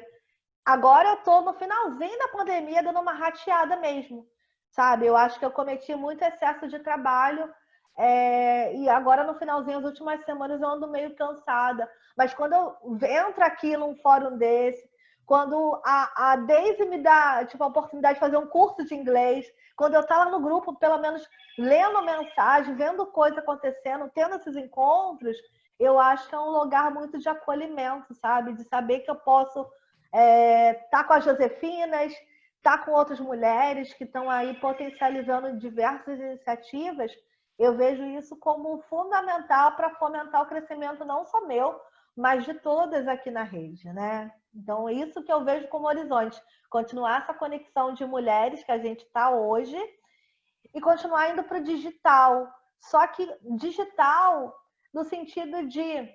Agora eu estou no finalzinho da pandemia, dando uma rateada mesmo, sabe? Eu acho que eu cometi muito excesso de trabalho e agora no finalzinho, as últimas semanas, eu ando meio cansada. Mas quando eu entro aqui num fórum desse, quando a Daisy me dá a oportunidade de fazer um curso de inglês, quando eu estou lá no grupo, pelo menos lendo mensagem, vendo coisa acontecendo, tendo esses encontros, eu acho que é um lugar muito de acolhimento, sabe? De saber que eu posso estar com as Josefinas, estar com outras mulheres que estão aí potencializando diversas iniciativas. Eu vejo isso como fundamental para fomentar o crescimento não só meu, mas de todas aqui na rede, né? Então, isso que eu vejo como horizonte. Continuar essa conexão de mulheres que a gente está hoje e continuar indo para o digital. Só que digital no sentido de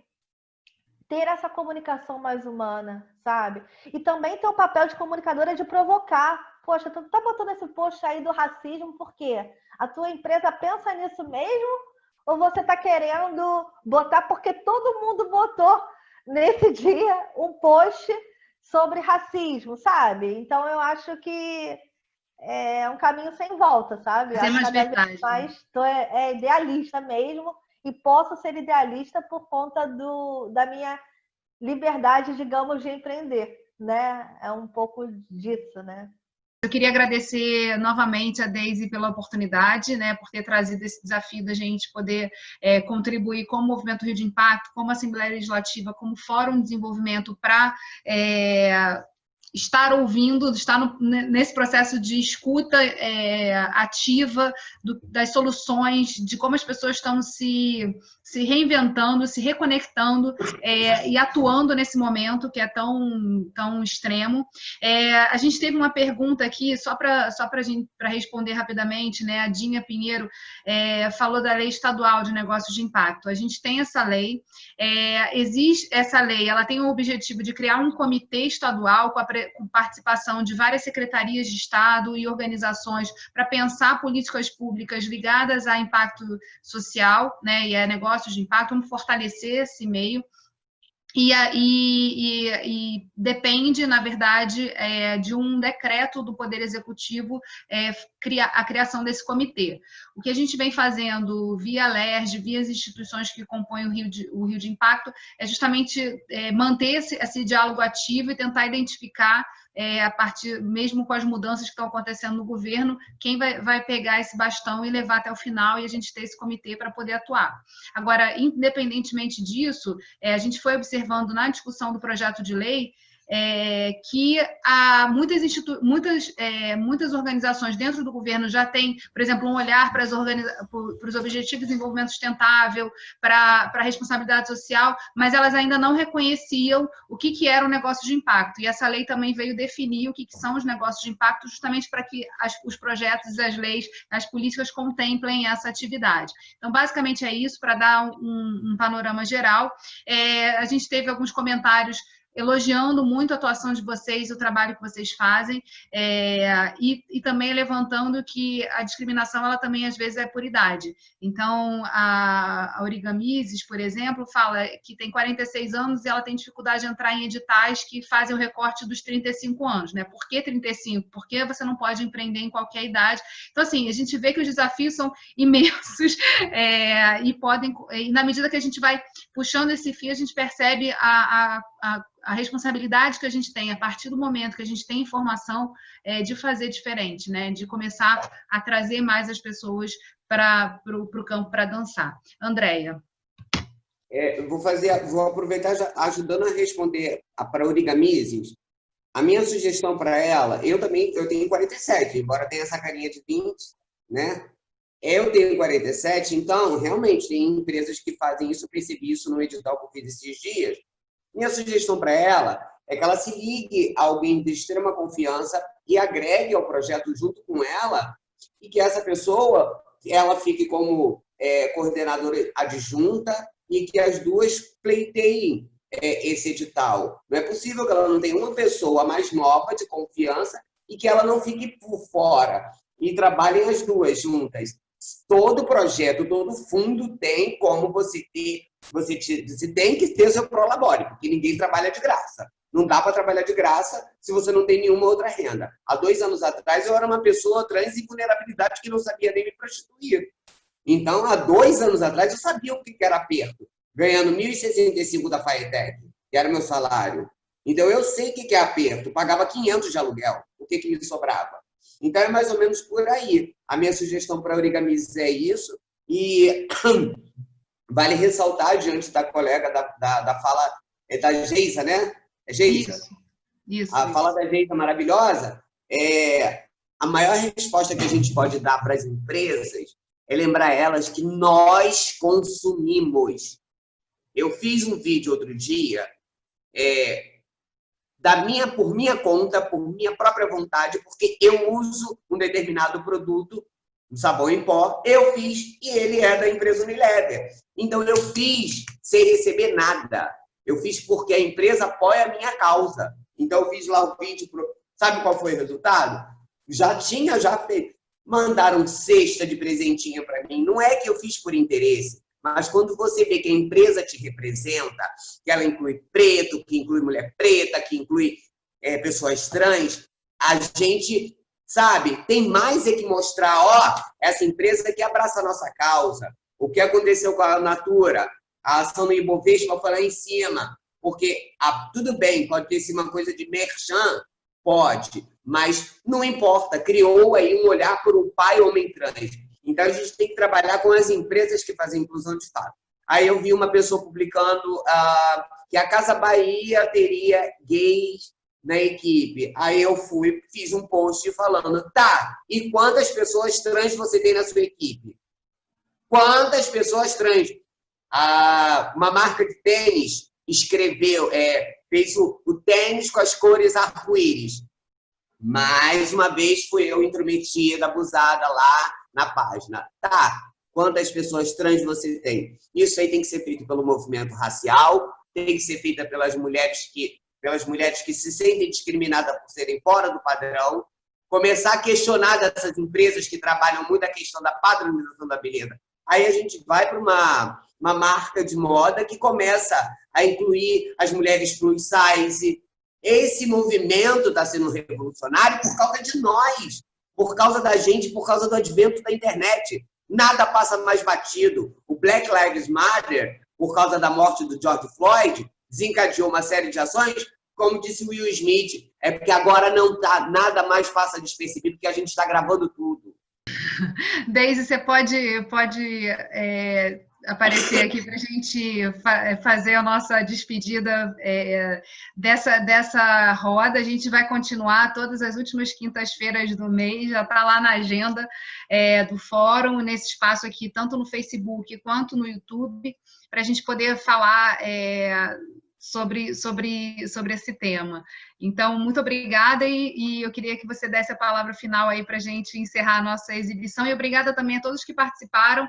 ter essa comunicação mais humana, sabe? E também ter o papel de comunicadora de provocar. Poxa, tu tá botando esse post aí do racismo por quê? A tua empresa pensa nisso mesmo? Ou você tá querendo botar porque todo mundo botou nesse dia um post sobre racismo, sabe? Então eu acho que é um caminho sem volta, sabe? Eu acho que cada vez mais é idealista mesmo. E posso ser idealista por conta da minha liberdade, digamos, de empreender, né? É um pouco disso, né? Eu queria agradecer novamente a Daisy pela oportunidade, né, por ter trazido esse desafio da gente poder contribuir como Movimento Rio de Impacto, como Assembleia Legislativa, como Fórum de Desenvolvimento para estar ouvindo, estar nesse processo de escuta ativa das soluções, de como as pessoas estão se reinventando, se reconectando e atuando nesse momento que é tão extremo. A gente teve uma pergunta aqui, só para responder rapidamente, né? A Dinha Pinheiro falou da Lei Estadual de Negócios de Impacto. A gente tem essa lei, existe essa lei, ela tem o objetivo de criar um comitê estadual com participação de várias secretarias de Estado e organizações para pensar políticas públicas ligadas a impacto social, né, e a negócios de impacto, como fortalecer esse meio. E depende, na verdade, de um decreto do Poder Executivo a criação desse comitê. O que a gente vem fazendo via LERJ, via as instituições que compõem o Rio de Impacto, é justamente manter esse diálogo ativo e tentar identificar, a partir, mesmo com as mudanças que estão acontecendo no governo, quem vai pegar esse bastão e levar até o final e a gente ter esse comitê para poder atuar. Agora, independentemente disso, a gente foi observando na discussão do projeto de lei que há muitas organizações dentro do governo já têm, por exemplo, um olhar para os Objetivos de Desenvolvimento Sustentável, para a responsabilidade social, mas elas ainda não reconheciam o que era o negócio de impacto. E essa lei também veio definir o que são os negócios de impacto, justamente para que os projetos, as leis, as políticas contemplem essa atividade. Então, basicamente é isso, para dar um panorama geral. A gente teve alguns comentários elogiando muito a atuação de vocês, o trabalho que vocês fazem, e também levantando que a discriminação, ela também, às vezes, é por idade. Então, a Origamises, por exemplo, fala que tem 46 anos e ela tem dificuldade de entrar em editais que fazem o recorte dos 35 anos, né? Por que 35? Porque você não pode empreender em qualquer idade. Então, assim, a gente vê que os desafios são imensos e na medida que a gente vai puxando esse fio, a gente percebe a responsabilidade que a gente tem, a partir do momento que a gente tem informação, de fazer diferente, né? De começar a trazer mais as pessoas para o campo para dançar. Andréia. Vou aproveitar ajudando a responder para a Origamises. A minha sugestão para ela, eu tenho 47, embora tenha essa carinha de 20, né? Eu tenho 47, então, realmente, tem empresas que fazem isso, eu percebi isso no edital que eu fiz esses dias. Minha sugestão para ela é que ela se ligue a alguém de extrema confiança e agregue ao projeto junto com ela, e que essa pessoa ela fique como coordenadora adjunta e que as duas pleiteiem esse edital. Não é possível que ela não tenha uma pessoa mais nova de confiança e que ela não fique por fora. E trabalhem as duas juntas. Todo projeto, todo fundo tem como você tem que ter o seu prolabore, porque ninguém trabalha de graça. Não dá para trabalhar de graça se você não tem nenhuma outra renda. Há 2 anos atrás, eu era uma pessoa trans em vulnerabilidade que não sabia nem me prostituir. Então, há 2 anos atrás, eu sabia o que era aperto, ganhando 1.065 da FAETEC, que era meu salário. Então, eu sei o que é aperto. Pagava 500 de aluguel. O que me sobrava? Então, é mais ou menos por aí. A minha sugestão para a Origamis é isso. E vale ressaltar, diante da colega, da fala da Geisa, né? É Geisa? Isso. A fala da Geisa maravilhosa. A maior resposta que a gente pode dar para as empresas é lembrar elas que nós consumimos. Eu fiz um vídeo outro dia, por minha conta, por minha própria vontade, porque eu uso um determinado produto, um sabão em pó, eu fiz, e ele é da empresa Unilever. Então, eu fiz sem receber nada. Eu fiz porque a empresa apoia a minha causa. Então, eu fiz lá o vídeo. Sabe qual foi o resultado? Já feito. Mandaram cesta de presentinho para mim. Não é que eu fiz por interesse, mas quando você vê que a empresa te representa, que ela inclui preto, que inclui mulher preta, que inclui pessoas trans, a gente, sabe, tem mais que mostrar, essa empresa que abraça a nossa causa. O que aconteceu com a Natura, a ação do Ibovespa foi lá em cima, porque tudo bem, pode ter sido uma coisa de merchan, pode, mas não importa, criou aí um olhar por um pai homem trans. Então, a gente tem que trabalhar com as empresas que fazem inclusão de fato. Aí eu vi uma pessoa publicando que a Casa Bahia teria gays na equipe. Aí eu fiz um post falando, tá, e quantas pessoas trans você tem na sua equipe? Quantas pessoas trans? Uma marca de tênis escreveu, fez o tênis com as cores arco-íris. Mais uma vez fui eu intrometida, abusada lá na página. Tá, quantas pessoas trans você tem? Isso aí tem que ser feito pelo movimento racial, tem que ser feito pelas mulheres que se sentem discriminadas por serem fora do padrão, começar a questionar dessas empresas que trabalham muito a questão da padronização da beleza. Aí a gente vai para uma marca de moda que começa a incluir as mulheres plus size. Esse movimento está sendo revolucionário por causa de nós, por causa da gente, por causa do advento da internet. Nada passa mais batido. O Black Lives Matter, por causa da morte do George Floyd, desencadeou uma série de ações, como disse Will Smith, porque agora nada mais passa despercebido, porque a gente está gravando tudo. Deise, você pode aparecer aqui para a gente fazer a nossa despedida dessa roda. A gente vai continuar todas as últimas quintas-feiras do mês, já está lá na agenda do fórum, nesse espaço aqui, tanto no Facebook quanto no YouTube, para a gente poder falar sobre esse tema. Então, muito obrigada e eu queria que você desse a palavra final aí para a gente encerrar a nossa exibição, e obrigada também a todos que participaram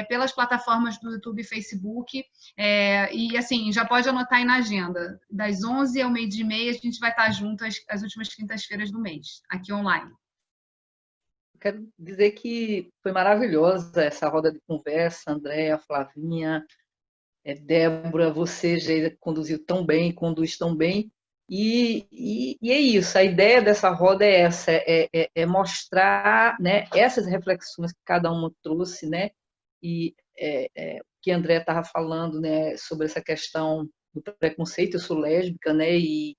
pelas plataformas do YouTube e Facebook, e assim, já pode anotar aí na agenda, das 11 ao 12h30 a gente vai estar junto as últimas quintas-feiras do mês, aqui online. Quero dizer que foi maravilhosa essa roda de conversa, Andréa, Flavinha, Débora, você, Geisa, conduziu tão bem, conduz tão bem, e é isso, a ideia dessa roda é essa, é mostrar, né, essas reflexões que cada uma trouxe, né, e que a Andréa estava falando, né, sobre essa questão do preconceito. Eu sou lésbica, né, e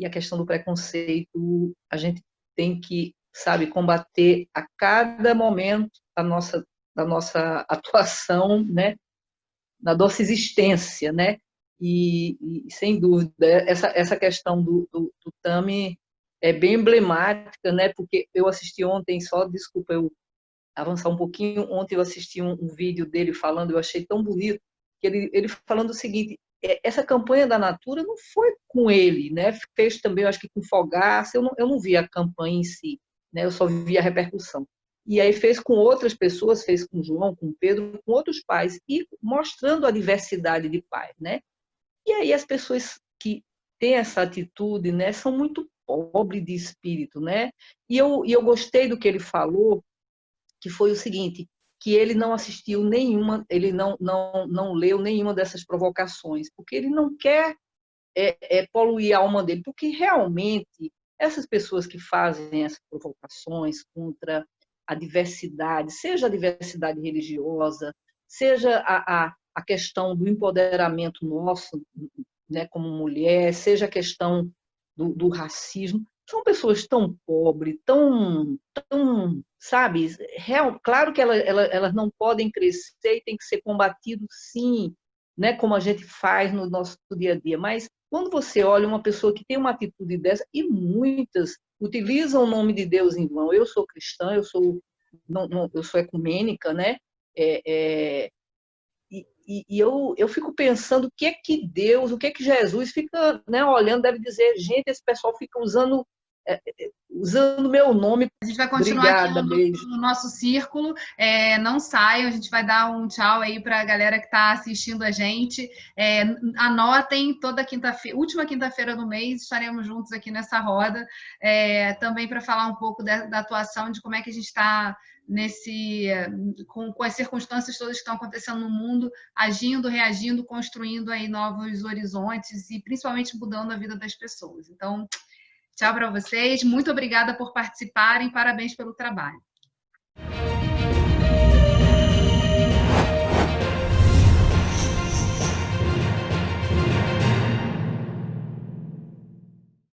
a questão do preconceito a gente tem que, sabe, combater a cada momento da nossa atuação, né, na nossa existência, né? E sem dúvida, essa questão do Tami é bem emblemática, né? Porque eu assisti ontem, desculpa eu avançar um pouquinho, ontem eu assisti um vídeo dele falando, eu achei tão bonito, que ele falando o seguinte, essa campanha da Natura não foi com ele, né? Fez também, eu acho que com Fogaça, eu não vi a campanha em si, né? Eu só vi a repercussão. E aí fez com outras pessoas, fez com o João, com o Pedro, com outros pais, e mostrando a diversidade de pais, né? E aí as pessoas que têm essa atitude, né, são muito pobre de espírito, né? E eu gostei do que ele falou, que foi o seguinte, que ele não assistiu nenhuma, ele não leu nenhuma dessas provocações, porque ele não quer poluir a alma dele, porque realmente essas pessoas que fazem essas provocações contra a diversidade, seja a diversidade religiosa, seja a questão do empoderamento nosso, né, como mulher, seja a questão do racismo, são pessoas tão pobres, tão sabe, claro que elas não podem crescer e tem que ser combatido, sim, né, como a gente faz no nosso dia a dia, mas quando você olha uma pessoa que tem uma atitude dessa, e muitas utilizam o nome de Deus em vão, eu sou cristã, eu sou ecumênica, né? E eu fico pensando o que é que Deus, o que é que Jesus fica, né, olhando, deve dizer, gente, esse pessoal fica usando meu nome. A gente vai continuar Obrigada, aqui no nosso círculo, não saiam, a gente vai dar um tchau aí para a galera que está assistindo a gente. Anotem, toda quinta-feira, última quinta-feira do mês, estaremos juntos aqui nessa roda, também para falar um pouco da atuação, de como é que a gente está com as circunstâncias todas que estão acontecendo no mundo, agindo, reagindo, construindo aí novos horizontes e principalmente mudando a vida das pessoas. Então, tchau para vocês, muito obrigada por participarem, parabéns pelo trabalho.